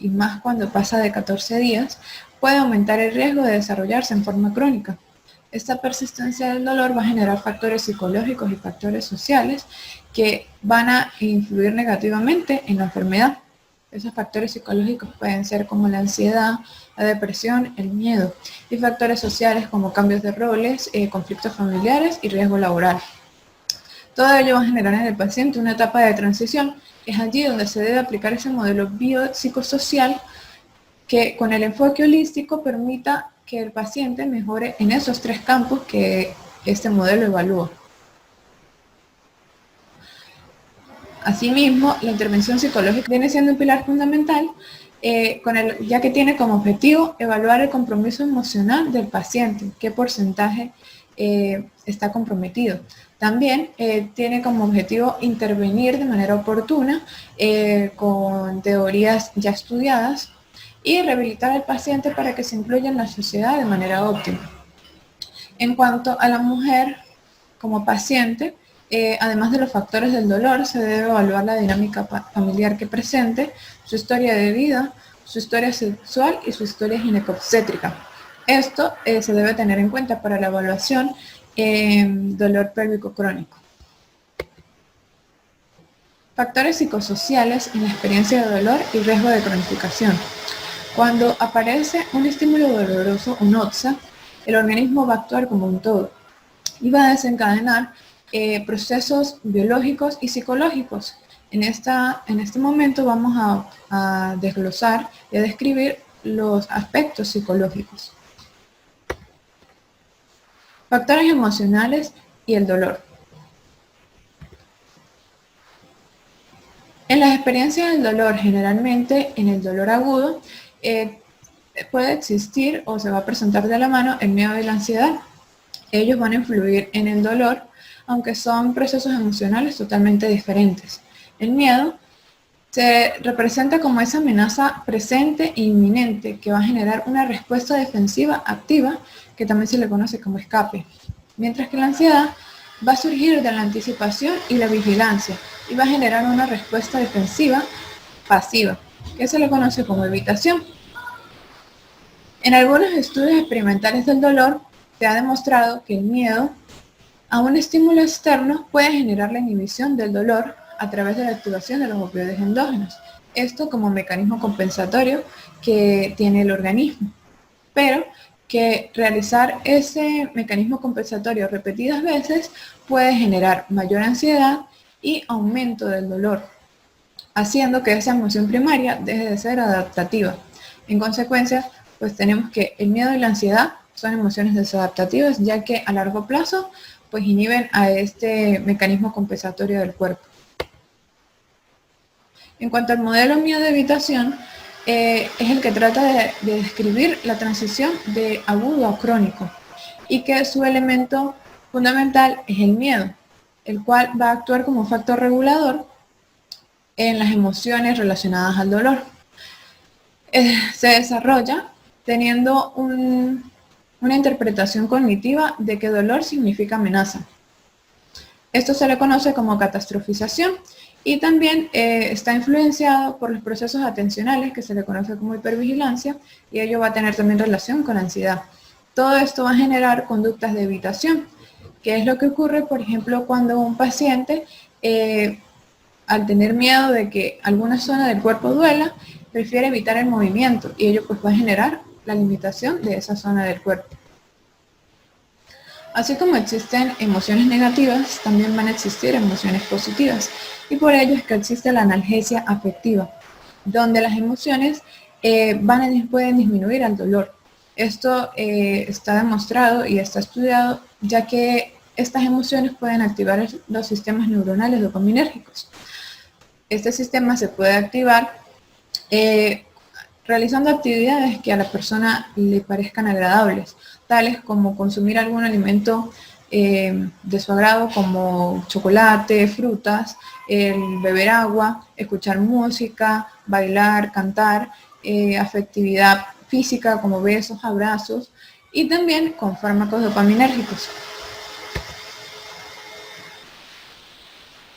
y más cuando pasa de 14 días, puede aumentar el riesgo de desarrollarse en forma crónica. Esta persistencia del dolor va a generar factores psicológicos y factores sociales que van a influir negativamente en la enfermedad. Esos factores psicológicos pueden ser como la ansiedad, la depresión, el miedo, y factores sociales como cambios de roles, conflictos familiares y riesgo laboral. Todo ello va a generar en el paciente una etapa de transición. Es allí donde se debe aplicar ese modelo biopsicosocial que con el enfoque holístico permita que el paciente mejore en esos 3 campos que este modelo evalúa. Asimismo, la intervención psicológica viene siendo un pilar fundamental, ya que tiene como objetivo evaluar el compromiso emocional del paciente, qué porcentaje está comprometido. También tiene como objetivo intervenir de manera oportuna con teorías ya estudiadas y rehabilitar al paciente para que se incluya en la sociedad de manera óptima. En cuanto a la mujer como paciente, además de los factores del dolor, se debe evaluar la dinámica familiar que presente, su historia de vida, su historia sexual y su historia ginecobstétrica. Esto se debe tener en cuenta para la evaluación dolor pélvico crónico. Factores psicosociales en la experiencia de dolor y riesgo de cronificación. Cuando aparece un estímulo doloroso o noxa, el organismo va a actuar como un todo y va a desencadenar procesos biológicos y psicológicos. En este momento vamos a desglosar y a describir los aspectos psicológicos. Factores emocionales y el dolor. En las experiencias del dolor, generalmente en el dolor agudo, puede existir o se va a presentar de la mano el miedo y la ansiedad. Ellos van a influir en el dolor, aunque son procesos emocionales totalmente diferentes. El miedo se representa como esa amenaza presente e inminente que va a generar una respuesta defensiva activa, que también se le conoce como escape. Mientras que la ansiedad va a surgir de la anticipación y la vigilancia y va a generar una respuesta defensiva pasiva, que se le conoce como evitación. En algunos estudios experimentales del dolor se ha demostrado que el miedo a un estímulo externo puede generar la inhibición del dolor a través de la activación de los opioides endógenos. Esto como mecanismo compensatorio que tiene el organismo. Pero que realizar ese mecanismo compensatorio repetidas veces puede generar mayor ansiedad y aumento del dolor, haciendo que esa emoción primaria deje de ser adaptativa. En consecuencia, pues tenemos que el miedo y la ansiedad son emociones desadaptativas, ya que a largo plazo pues inhiben a este mecanismo compensatorio del cuerpo. En cuanto al modelo mío de evitación, es el que trata de describir la transición de agudo a crónico y que su elemento fundamental es el miedo, el cual va a actuar como factor regulador en las emociones relacionadas al dolor. Se desarrolla teniendo una interpretación cognitiva de que dolor significa amenaza. Esto se le conoce como catastrofización y también está influenciado por los procesos atencionales que se le conoce como hipervigilancia, y ello va a tener también relación con ansiedad. Todo esto va a generar conductas de evitación, que es lo que ocurre, por ejemplo, cuando un paciente, al tener miedo de que alguna zona del cuerpo duela, prefiere evitar el movimiento, y ello pues va a generar la limitación de esa zona del cuerpo. Así como existen emociones negativas, también van a existir emociones positivas, y por ello es que existe la analgesia afectiva, donde las emociones pueden disminuir el dolor. Esto está demostrado y está estudiado, ya que estas emociones pueden activar los sistemas neuronales dopaminérgicos. Este sistema se puede activar realizando actividades que a la persona le parezcan agradables, tales como consumir algún alimento de su agrado, como chocolate, frutas, el beber agua, escuchar música, bailar, cantar, afectividad física como besos, abrazos, y también con fármacos dopaminérgicos.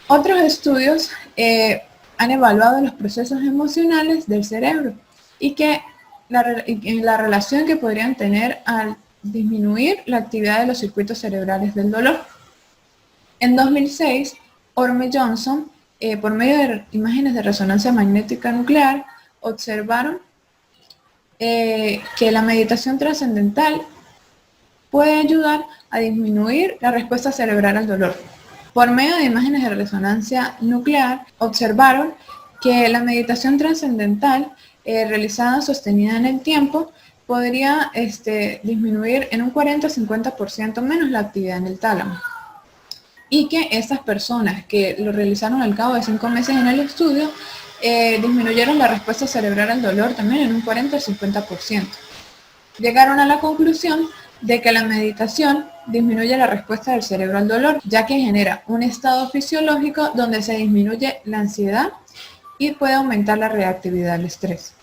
Otros estudios han evaluado los procesos emocionales del cerebro y que la relación que podrían tener al disminuir la actividad de los circuitos cerebrales del dolor. En 2006, Orme Johnson, por medio de imágenes de resonancia magnética nuclear, observaron que la meditación trascendental puede ayudar a disminuir la respuesta cerebral al dolor. Por medio de imágenes de resonancia nuclear, observaron que la meditación trascendental realizada sostenida en el tiempo podría disminuir en un 40-50% menos la actividad en el tálamo. Y que estas personas que lo realizaron al cabo de 5 meses en el estudio disminuyeron la respuesta cerebral al dolor también en un 40-50%. Llegaron a la conclusión de que la meditación disminuye la respuesta del cerebro al dolor, ya que genera un estado fisiológico donde se disminuye la ansiedad y puede aumentar la reactividad al estrés.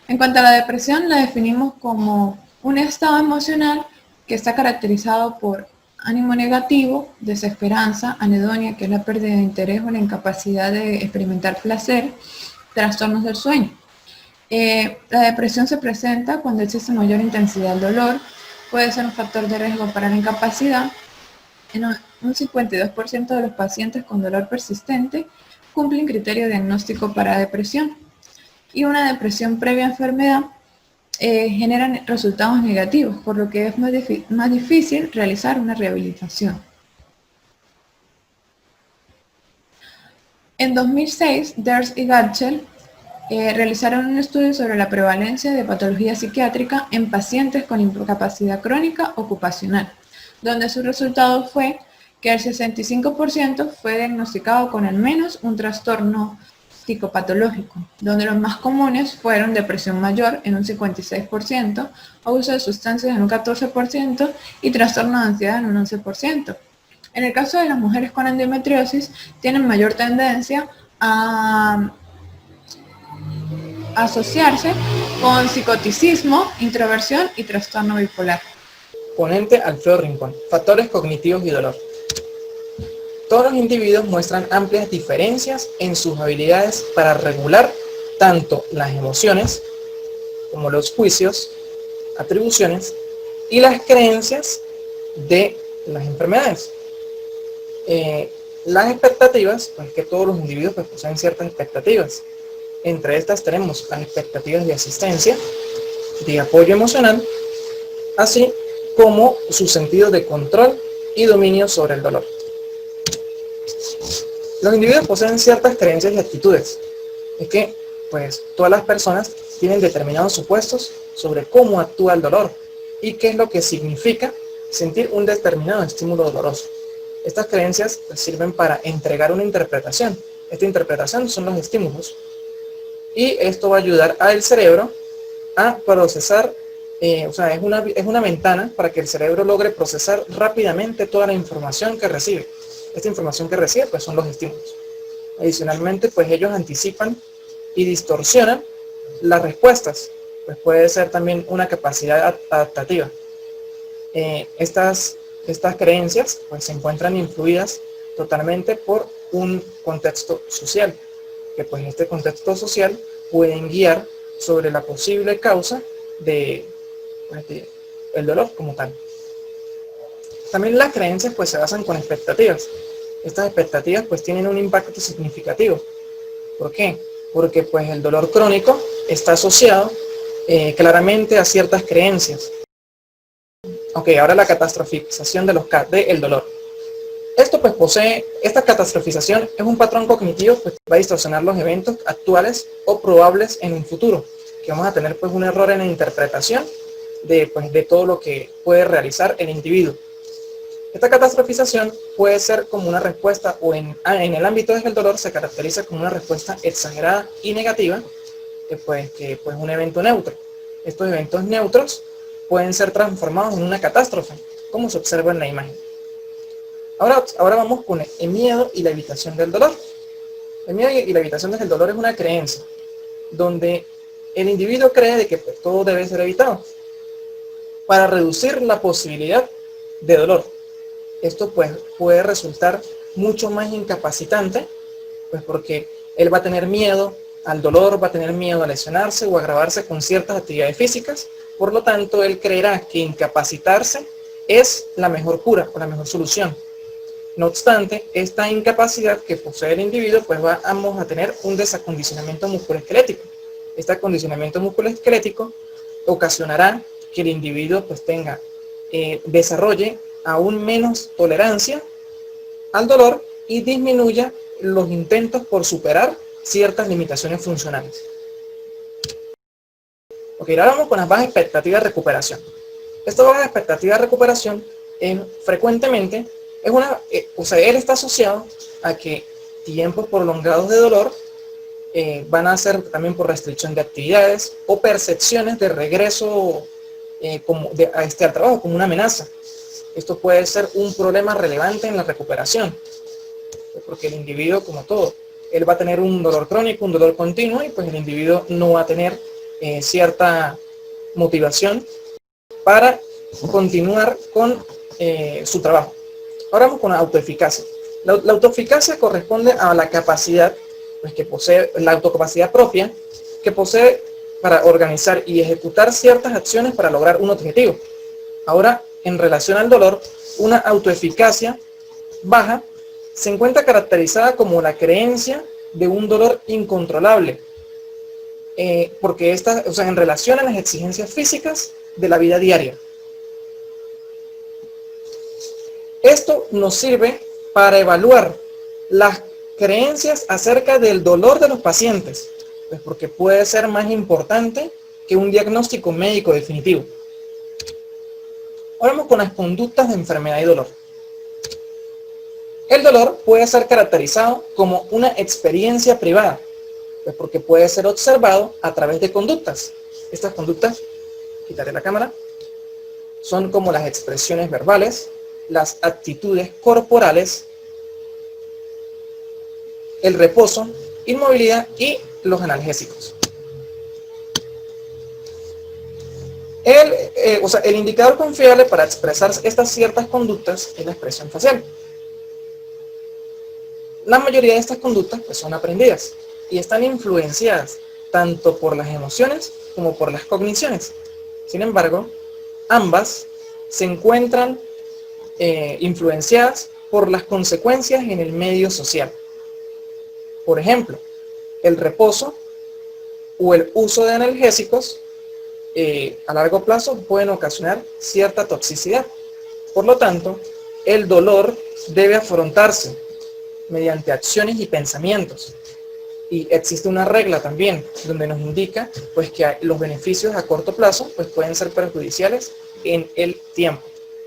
En cuanto a la depresión, la definimos como un estado emocional que está caracterizado por ánimo negativo, desesperanza, anedonia, que es la pérdida de interés o la incapacidad de experimentar placer, trastornos del sueño. La depresión se presenta cuando existe mayor intensidad del dolor, puede ser un factor de riesgo para la incapacidad. En un 52% de los pacientes con dolor persistente cumplen criterio diagnóstico para depresión. Y una depresión previa a enfermedad genera resultados negativos, por lo que es más difícil realizar una rehabilitación. En 2006, Ders y Gatchel realizaron un estudio sobre la prevalencia de patología psiquiátrica en pacientes con incapacidad crónica ocupacional, donde su resultado fue que el 65% fue diagnosticado con al menos un trastorno psicopatológico, donde los más comunes fueron depresión mayor en un 56%, abuso de sustancias en un 14% y trastorno de ansiedad en un 11%. En el caso de las mujeres con endometriosis, tienen mayor tendencia a asociarse con psicoticismo, introversión y trastorno bipolar. Ponente Alfredo Rincón. Factores cognitivos y dolor. Todos los individuos muestran amplias diferencias en sus habilidades para regular tanto las emociones como los juicios, atribuciones y las creencias de las enfermedades. Las expectativas, pues que todos los individuos pues, poseen ciertas expectativas. Entre estas tenemos las expectativas de asistencia, de apoyo emocional, así como su sentido de control y dominio sobre el dolor. Los individuos poseen ciertas creencias y actitudes. Es que, pues, todas las personas tienen determinados supuestos sobre cómo actúa el dolor y qué es lo que significa sentir un determinado estímulo doloroso. Estas creencias pues, sirven para entregar una interpretación. Esta interpretación son los estímulos. Y esto va a ayudar al cerebro a procesar, es una ventana para que el cerebro logre procesar rápidamente toda la información que recibe. Esta información que recibe pues son los estímulos. Adicionalmente, pues ellos anticipan y distorsionan las respuestas. Pues puede ser también una capacidad adaptativa. Estas creencias pues se encuentran influidas totalmente por un contexto social, que pues este contexto social pueden guiar sobre la posible causa de el dolor como tal. También las creencias pues se basan con expectativas. Estas expectativas pues tienen un impacto significativo. ¿Por qué? Porque pues el dolor crónico está asociado claramente a ciertas creencias. Ok, ahora la catastrofización del dolor. Esto pues esta catastrofización es un patrón cognitivo pues, que va a distorsionar los eventos actuales o probables en un futuro, que vamos a tener pues un error en la interpretación de todo lo que puede realizar el individuo. Esta catastrofización puede ser como una respuesta, o en el ámbito del dolor se caracteriza como una respuesta exagerada y negativa, que es un evento neutro. Estos eventos neutros pueden ser transformados en una catástrofe, como se observa en la imagen. Ahora vamos con el miedo y la evitación del dolor. El miedo y la evitación del dolor es una creencia, donde el individuo cree de que pues, todo debe ser evitado, para reducir la posibilidad de dolor. Esto pues puede resultar mucho más incapacitante, pues porque él va a tener miedo al dolor, va a tener miedo a lesionarse o agravarse con ciertas actividades físicas. Por lo tanto, él creerá que incapacitarse es la mejor cura o la mejor solución. No obstante, esta incapacidad que posee el individuo, pues vamos a tener un desacondicionamiento musculoesquelético. Este acondicionamiento musculoesquelético ocasionará que el individuo pues desarrolle aún menos tolerancia al dolor y disminuya los intentos por superar ciertas limitaciones funcionales. Ok, ahora vamos con las bajas expectativas de recuperación. Esta baja expectativa de recuperación frecuentemente él está asociado a que tiempos prolongados de dolor van a ser también por restricción de actividades o percepciones de regreso al trabajo como una amenaza. Esto puede ser un problema relevante en la recuperación, porque el individuo, como todo, él va a tener un dolor crónico, un dolor continuo, y pues el individuo no va a tener cierta motivación para continuar con su trabajo. Ahora vamos con la autoeficacia. La autoeficacia corresponde a la capacidad pues, que posee, la autocapacidad propia que posee para organizar y ejecutar ciertas acciones para lograr un objetivo. Ahora, en relación al dolor, una autoeficacia baja se encuentra caracterizada como la creencia de un dolor incontrolable, porque en relación a las exigencias físicas de la vida diaria. Esto nos sirve para evaluar las creencias acerca del dolor de los pacientes, pues porque puede ser más importante que un diagnóstico médico definitivo. Ahora vamos con las conductas de enfermedad y dolor. El dolor puede ser caracterizado como una experiencia privada, pues porque puede ser observado a través de conductas. Estas conductas, quitaré la cámara, son como las expresiones verbales, las actitudes corporales, el reposo, inmovilidad y los analgésicos. El indicador confiable para expresar estas ciertas conductas es la expresión facial. La mayoría de estas conductas pues, son aprendidas y están influenciadas tanto por las emociones como por las cogniciones. Sin embargo, ambas se encuentran influenciadas por las consecuencias en el medio social. Por ejemplo, el reposo o el uso de analgésicos a largo plazo pueden ocasionar cierta toxicidad. Por lo tanto, el dolor debe afrontarse mediante acciones y pensamientos. Y existe una regla también donde nos indica pues que los beneficios a corto plazo pues pueden ser perjudiciales en el tiempo,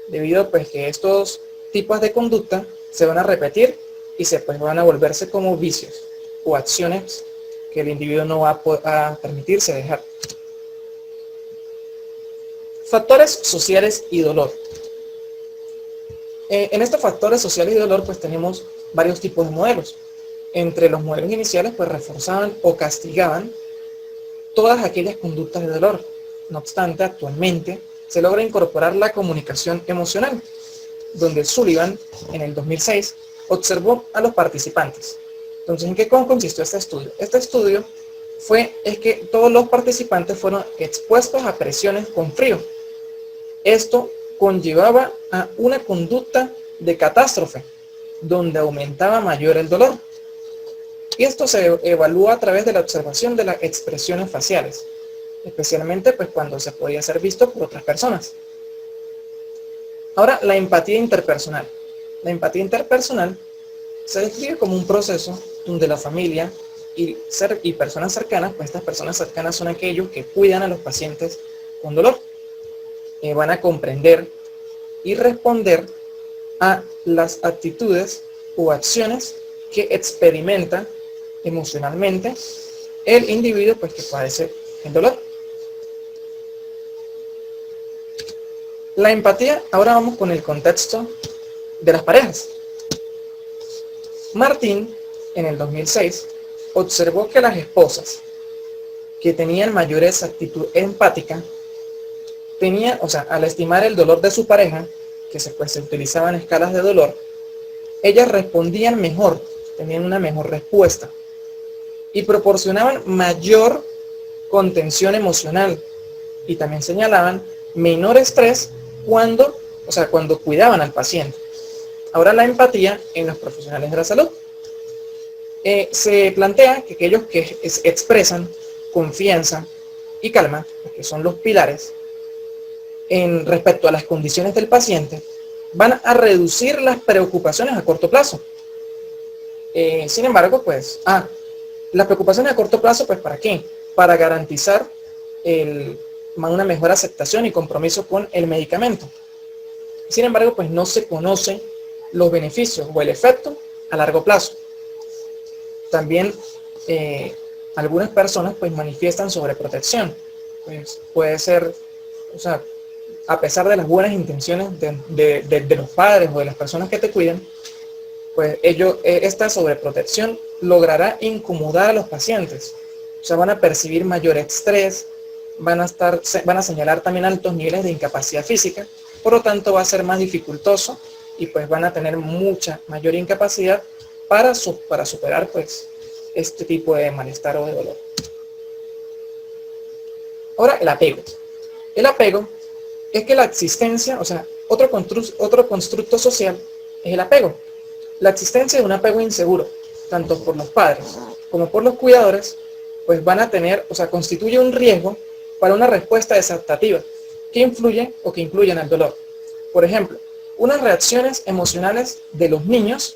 debido pues que estos tipos de conducta se van a repetir y pues van a volverse como vicios o acciones que el individuo no va a permitirse dejar. Factores sociales y dolor. En estos factores sociales y dolor pues tenemos varios tipos de modelos. Entre los modelos iniciales pues reforzaban o castigaban todas aquellas conductas de dolor. No obstante, actualmente se logra incorporar la comunicación emocional, donde Sullivan en el 2006 observó a los participantes. Entonces, ¿en qué consistió este estudio? Este estudio es que todos los participantes fueron expuestos a presiones con frío. Esto conllevaba a una conducta de catástrofe, donde aumentaba mayor el dolor. Y esto se evalúa a través de la observación de las expresiones faciales, especialmente pues cuando se podía ser visto por otras personas. Ahora, la empatía interpersonal. La empatía interpersonal se describe como un proceso donde la familia y personas cercanas, pues estas personas cercanas son aquellos que cuidan a los pacientes con dolor. Van a comprender y responder a las actitudes o acciones que experimenta emocionalmente el individuo pues que padece el dolor. La empatía, ahora vamos con el contexto de las parejas. Martín, en el 2006, observó que las esposas que tenían mayores actitud empática tenían, al estimar el dolor de su pareja, que se utilizaban escalas de dolor, ellas respondían mejor, tenían una mejor respuesta y proporcionaban mayor contención emocional, y también señalaban menor estrés cuando cuidaban al paciente. Ahora, la empatía en los profesionales de la salud. Se plantea que aquellos que expresan confianza y calma, que son los pilares, en respecto a las condiciones del paciente, van a reducir las preocupaciones a corto plazo. Sin embargo, las preocupaciones a corto plazo, pues ¿para qué? Para garantizar una mejor aceptación y compromiso con el medicamento. Sin embargo, pues no se conoce los beneficios o el efecto a largo plazo. También algunas personas pues manifiestan sobreprotección. Pues puede ser, a pesar de las buenas intenciones de los padres o de las personas que te cuidan, pues esta sobreprotección logrará incomodar a los pacientes. Van a percibir mayor estrés, van a señalar también altos niveles de incapacidad física, por lo tanto va a ser más dificultoso y pues van a tener mucha mayor incapacidad para superar pues este tipo de malestar o de dolor. Ahora, el apego. El apego es que la existencia, otro constructo social es el apego. La existencia de un apego inseguro, tanto por los padres como por los cuidadores, pues van a tener, constituye un riesgo para una respuesta desadaptativa que influye o que incluye en el dolor. Por ejemplo, unas reacciones emocionales de los niños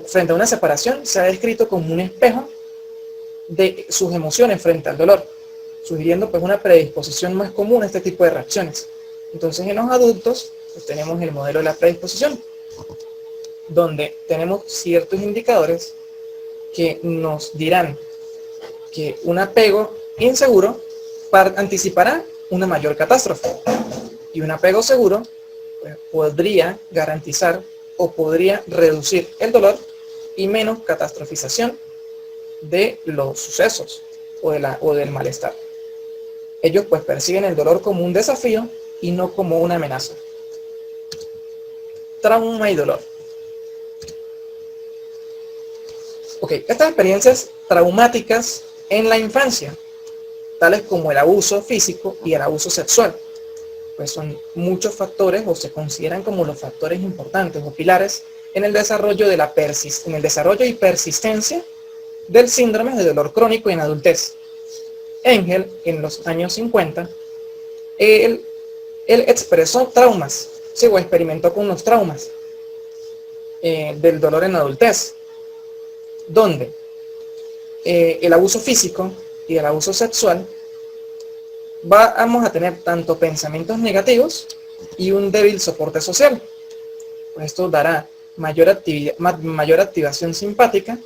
frente a una separación se ha descrito como un espejo de sus emociones frente al dolor, sugiriendo pues una predisposición más común a este tipo de reacciones. Entonces, en los adultos pues tenemos el modelo de la predisposición, donde tenemos ciertos indicadores que nos dirán que un apego inseguro anticipará una mayor catástrofe, y un apego seguro pues, podría garantizar o podría reducir el dolor y menos catastrofización de los sucesos o del malestar. Ellos pues perciben el dolor como un desafío y no como una amenaza. Trauma y dolor. Estas experiencias traumáticas en la infancia, tales como el abuso físico y el abuso sexual, pues son muchos factores o se consideran como los factores importantes o pilares en el desarrollo y persistencia del síndrome de dolor crónico en adultez. Engel, en los años 50, él expresó traumas, o experimentó con los traumas del dolor en adultez, donde el abuso físico y el abuso sexual, vamos a tener tanto pensamientos negativos y un débil soporte social. Pues esto dará mayor activación simpática,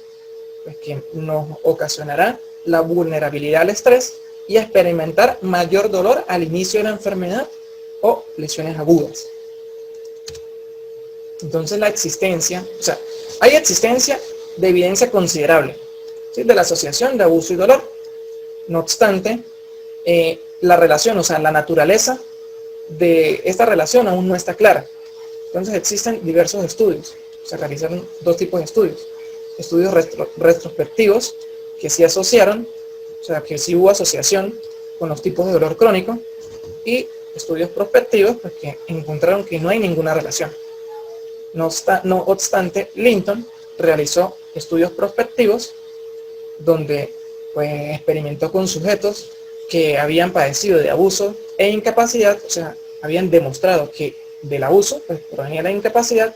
pues que nos ocasionará la vulnerabilidad al estrés y a experimentar mayor dolor al inicio de la enfermedad o lesiones agudas. Entonces hay existencia de evidencia considerable, ¿sí?, de la asociación de abuso y dolor. No obstante, la relación, la naturaleza de esta relación aún no está clara. Entonces existen diversos estudios. Se realizaron dos tipos de estudios. Estudios retrospectivos que sí asociaron, que sí hubo asociación con los tipos de dolor crónico, y estudios prospectivos pues, que encontraron que no hay ninguna relación. No obstante, Linton realizó estudios prospectivos donde pues, experimentó con sujetos que habían padecido de abuso e incapacidad, habían demostrado que del abuso pues, provenía la incapacidad.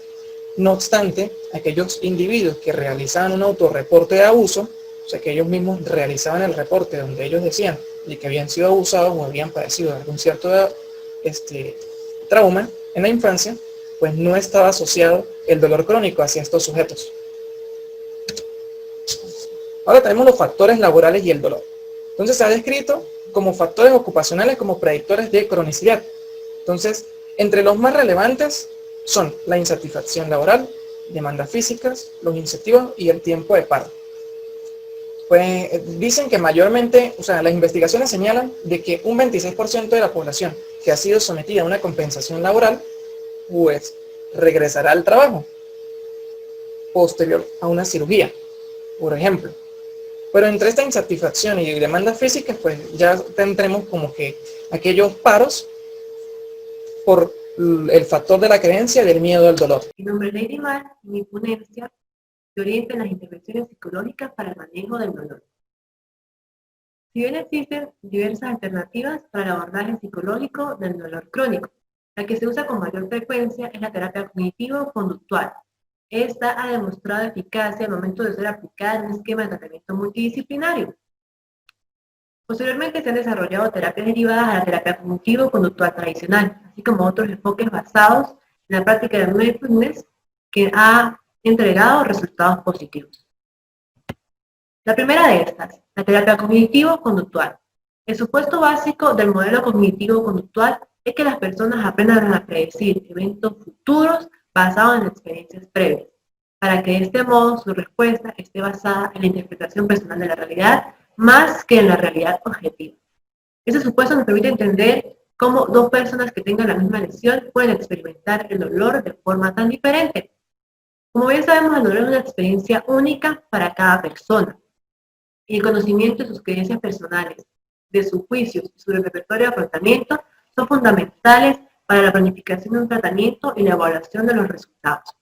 No obstante, aquellos individuos que realizaban un autorreporte de abuso, que ellos mismos realizaban el reporte donde ellos decían de que habían sido abusados o habían padecido de algún cierto trauma en la infancia, pues no estaba asociado el dolor crónico hacia estos sujetos. Ahora tenemos los factores laborales y el dolor. Entonces se ha descrito como factores ocupacionales como predictores de cronicidad. Entonces, entre los más relevantes son la insatisfacción laboral, demandas físicas, los incentivos y el tiempo de paro. Pues dicen que mayormente, las investigaciones señalan de que un 26% de la población que ha sido sometida a una compensación laboral, pues regresará al trabajo posterior a una cirugía, por ejemplo. Pero entre esta insatisfacción y demandas físicas, pues ya tendremos como que aquellos paros por el factor de la creencia del miedo al dolor. Mi nombre es Lady Mar y mi ponencia se orienta en las intervenciones psicológicas para el manejo del dolor. Si bien existen diversas alternativas para el abordaje psicológico del dolor crónico, la que se usa con mayor frecuencia es la terapia cognitivo-conductual. Esta ha demostrado eficacia al momento de ser aplicada en un esquema de tratamiento multidisciplinario. Posteriormente se han desarrollado terapias derivadas a la terapia cognitivo-conductual tradicional, así como otros enfoques basados en la práctica de mindfulness que ha entregado resultados positivos. La primera de estas, la terapia cognitivo-conductual. El supuesto básico del modelo cognitivo-conductual es que las personas aprendan a predecir eventos futuros basados en experiencias previas, para que de este modo su respuesta esté basada en la interpretación personal de la realidad más que en la realidad objetiva. Ese supuesto nos permite entender cómo dos personas que tengan la misma lesión pueden experimentar el dolor de forma tan diferente. Como bien sabemos, el dolor es una experiencia única para cada persona. Y el conocimiento de sus creencias personales, de sus juicios y su repertorio de afrontamiento son fundamentales para la planificación de un tratamiento y la evaluación de los resultados.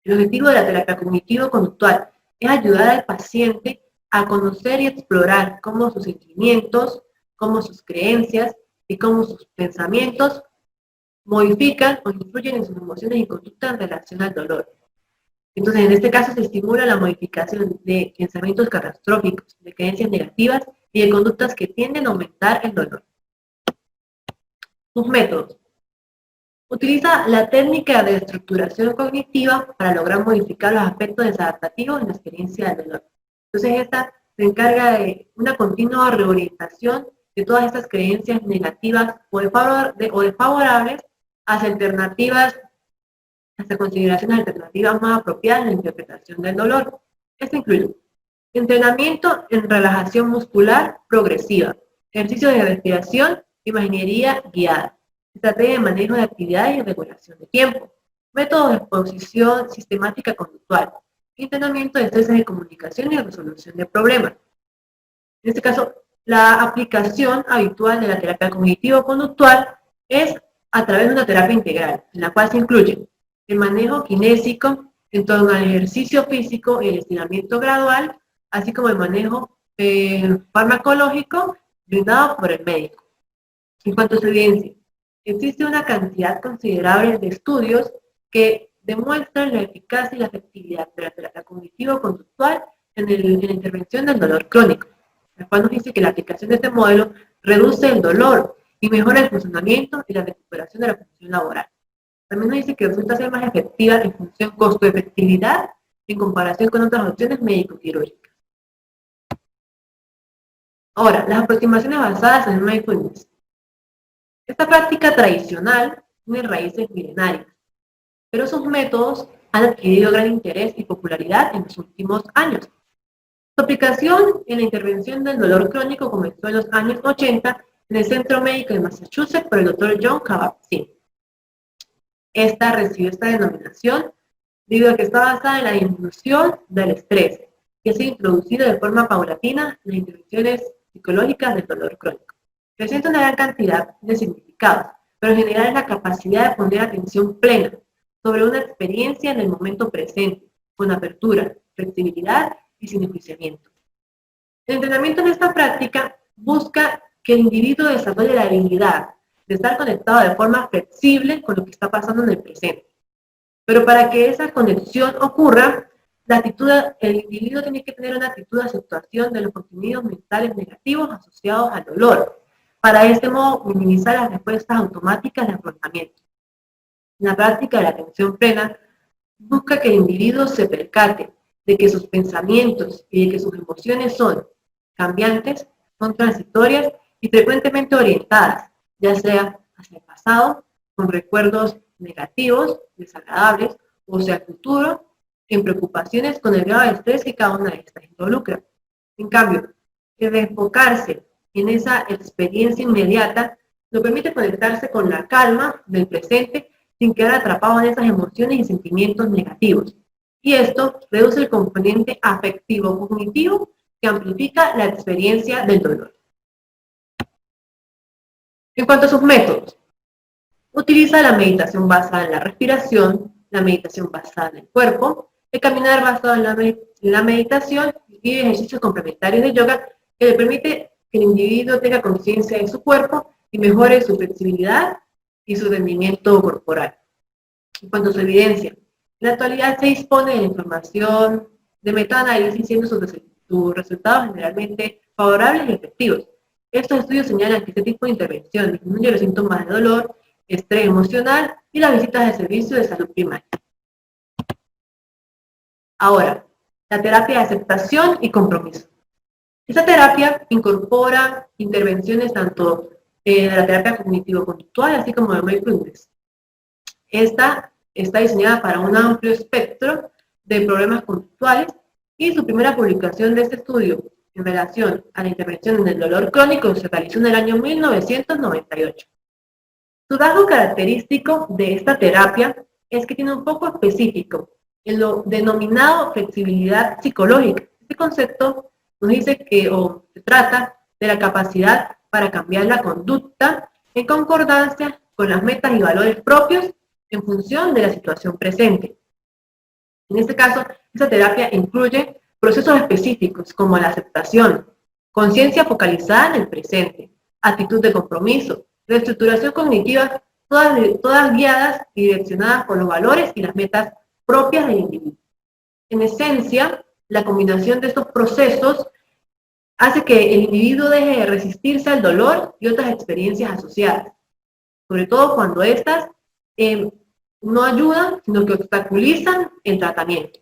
El objetivo de la terapia cognitivo-conductual es ayudar al paciente a conocer y explorar cómo sus sentimientos, cómo sus creencias y cómo sus pensamientos modifican o influyen en sus emociones y conducta en relación al dolor. Entonces, en este caso se estimula la modificación de pensamientos catastróficos, de creencias negativas y de conductas que tienden a aumentar el dolor. Sus métodos. Utiliza la técnica de estructuración cognitiva para lograr modificar los aspectos desadaptativos en la experiencia del dolor. Entonces, esta se encarga de una continua reorientación de todas estas creencias negativas o de favorables hacia alternativas, hacia consideraciones alternativas más apropiadas en la interpretación del dolor. Esto incluye entrenamiento en relajación muscular progresiva, ejercicios de respiración, imaginería guiada, estrategia de manejo de actividades y regulación de tiempo, métodos de exposición sistemática conductual, entrenamiento de estrategias de comunicación y resolución de problemas. En este caso, la aplicación habitual de la terapia cognitivo-conductual es a través de una terapia integral, en la cual se incluye el manejo kinésico en torno al ejercicio físico y el estiramiento gradual, así como el manejo farmacológico brindado por el médico. En cuanto a su evidencia, existe una cantidad considerable de estudios que demuestran la eficacia y la efectividad de la terapia cognitivo-conductual en la intervención del dolor crónico, la cual nos dice que la aplicación de este modelo reduce el dolor y mejora el funcionamiento y la recuperación de la función laboral. También nos dice que resulta ser más efectiva en función costo-efectividad en comparación con otras opciones médico-quirúrgicas. Ahora, las aproximaciones basadas en el mindfulness. Esta práctica tradicional tiene raíces milenarias, pero sus métodos han adquirido gran interés y popularidad en los últimos años. Su aplicación en la intervención del dolor crónico comenzó en los años 80 en el Centro Médico de Massachusetts por el Dr. John Kabat-Zinn. Esta recibió esta denominación debido a que está basada en la disminución del estrés, que se ha introducido de forma paulatina en las intervenciones psicológicas del dolor crónico. Presenta una gran cantidad de significados, pero en general es la capacidad de poner atención plena sobre una experiencia en el momento presente, con apertura, flexibilidad y sin enjuiciamiento. El entrenamiento en esta práctica busca que el individuo desarrolle la habilidad de estar conectado de forma flexible con lo que está pasando en el presente. Pero para que esa conexión ocurra, el individuo tiene que tener una actitud de aceptación de los contenidos mentales negativos asociados al dolor, para de este modo minimizar las respuestas automáticas de afrontamiento. La práctica de la atención plena busca que el individuo se percate de que sus pensamientos y de que sus emociones son cambiantes, son transitorias y frecuentemente orientadas, ya sea hacia el pasado, con recuerdos negativos, desagradables, o hacia el futuro, en preocupaciones con el grado de estrés que cada una de estas involucra. En cambio, el enfocarse en esa experiencia inmediata lo permite conectarse con la calma del presente sin quedar atrapado en esas emociones y sentimientos negativos. Y esto reduce el componente afectivo-cognitivo que amplifica la experiencia del dolor. En cuanto a sus métodos, utiliza la meditación basada en la respiración, la meditación basada en el cuerpo, el caminar basado en la meditación y ejercicios complementarios de yoga que le permite que el individuo tenga conciencia de su cuerpo y mejore su flexibilidad y su rendimiento corporal. En cuanto a su evidencia, en la actualidad se dispone de la información de metaanálisis, siendo sus resultados generalmente favorables y efectivos. Estos estudios señalan que este tipo de intervención disminuye los síntomas de dolor, estrés emocional y las visitas de servicio de salud primaria. Ahora, la terapia de aceptación y compromiso. Esta terapia incorpora intervenciones tanto de la terapia cognitivo-conductual, así como de mindfulness. Esta está diseñada para un amplio espectro de problemas conductuales y su primera publicación de este estudio en relación a la intervención en el dolor crónico se realizó en el año 1998. Su rasgo característico de esta terapia es que tiene un foco específico en lo denominado flexibilidad psicológica. Este concepto nos dice que se trata de la capacidad para cambiar la conducta en concordancia con las metas y valores propios en función de la situación presente. En este caso, esta terapia incluye procesos específicos como la aceptación, conciencia focalizada en el presente, actitud de compromiso, reestructuración cognitiva, todas guiadas y direccionadas por los valores y las metas propias del individuo. En esencia, la combinación de estos procesos hace que el individuo deje de resistirse al dolor y otras experiencias asociadas, sobre todo cuando éstas no ayudan, sino que obstaculizan el tratamiento.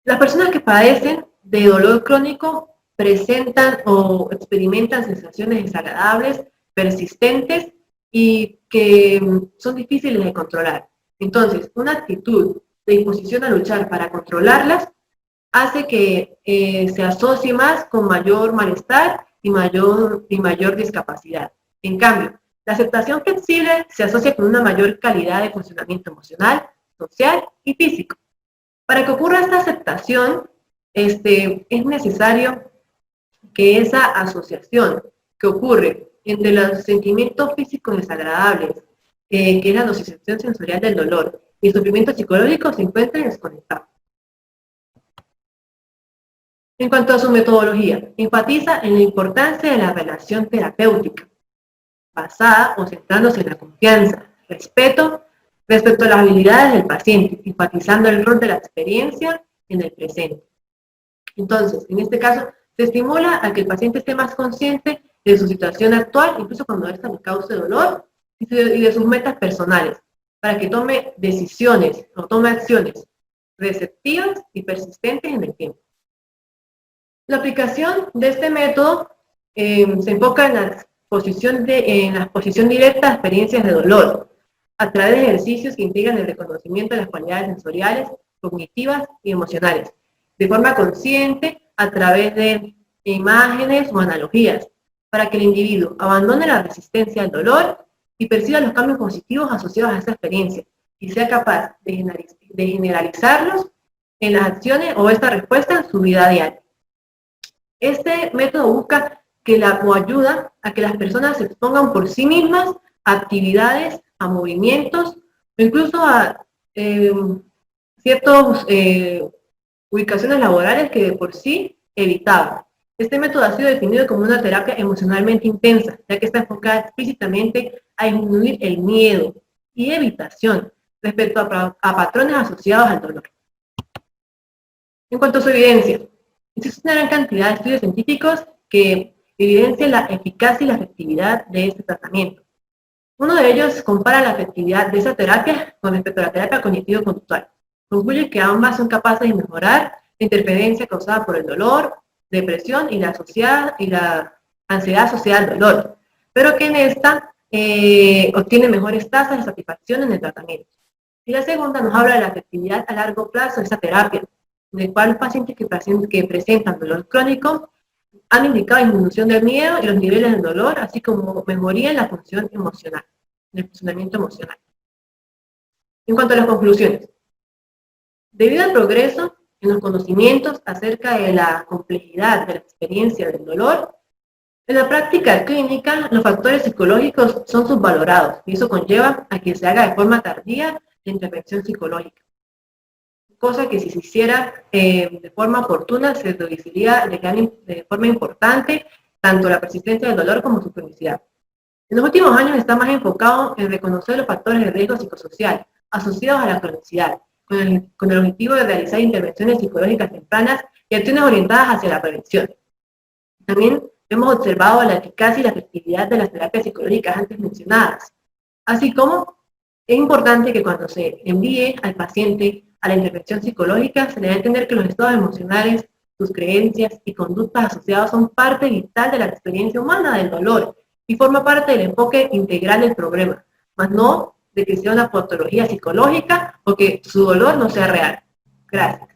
Las personas que padecen de dolor crónico presentan o experimentan sensaciones desagradables, persistentes y que son difíciles de controlar. Entonces, una actitud de disposición a luchar para controlarlas hace que se asocie más con mayor malestar y mayor discapacidad. En cambio, la aceptación flexible se asocia con una mayor calidad de funcionamiento emocional, social y físico. Para que ocurra esta aceptación, es necesario que esa asociación que ocurre entre los sentimientos físicos desagradables, que es la nocicepción sensorial del dolor, y el sufrimiento psicológico se encuentren desconectados. En cuanto a su metodología, enfatiza en la importancia de la relación terapéutica, basada o centrándose en la confianza, respeto respecto a las habilidades del paciente, enfatizando el rol de la experiencia en el presente. Entonces, en este caso, se estimula a que el paciente esté más consciente de su situación actual, incluso cuando esta le cause dolor, y de sus metas personales, para que tome decisiones o tome acciones receptivas y persistentes en el tiempo. La aplicación de este método se enfoca en la exposición directa a experiencias de dolor, a través de ejercicios que integran el reconocimiento de las cualidades sensoriales, cognitivas y emocionales, de forma consciente a través de imágenes o analogías, para que el individuo abandone la resistencia al dolor y perciba los cambios positivos asociados a esa experiencia y sea capaz de generalizarlos en las acciones o esta respuesta en su vida diaria. Este método busca o ayuda a que las personas se expongan por sí mismas a actividades, a movimientos, o incluso a ciertas ubicaciones laborales que de por sí evitaban. Este método ha sido definido como una terapia emocionalmente intensa, ya que está enfocada explícitamente a disminuir el miedo y evitación respecto a patrones asociados al dolor. En cuanto a su evidencia, existe una gran cantidad de estudios científicos que evidencian la eficacia y la efectividad de este tratamiento. Uno de ellos compara la efectividad de esa terapia con respecto a la terapia cognitivo-conductual. Concluye que ambas son capaces de mejorar la interferencia causada por el dolor, depresión y la ansiedad asociada al dolor, pero que en esta obtiene mejores tasas de satisfacción en el tratamiento. Y la segunda nos habla de la efectividad a largo plazo de esa terapia, en el cual los pacientes que presentan dolor crónico han indicado disminución del miedo y los niveles de dolor, así como mejoría en la función emocional, en el funcionamiento emocional. En cuanto a las conclusiones, debido al progreso en los conocimientos acerca de la complejidad de la experiencia del dolor, en la práctica clínica los factores psicológicos son subvalorados y eso conlleva a que se haga de forma tardía la intervención psicológica. Cosa que si se hiciera de forma oportuna se reduciría de forma importante tanto la persistencia del dolor como su cronicidad. En los últimos años está más enfocado en reconocer los factores de riesgo psicosocial asociados a la cronicidad, con el objetivo de realizar intervenciones psicológicas tempranas y acciones orientadas hacia la prevención. También hemos observado la eficacia y la efectividad de las terapias psicológicas antes mencionadas, así como es importante que cuando se envíe al paciente a la intervención psicológica se le debe entender que los estados emocionales, sus creencias y conductas asociadas son parte vital de la experiencia humana del dolor y forma parte del enfoque integral del problema, más no de que sea una patología psicológica o que su dolor no sea real. Gracias.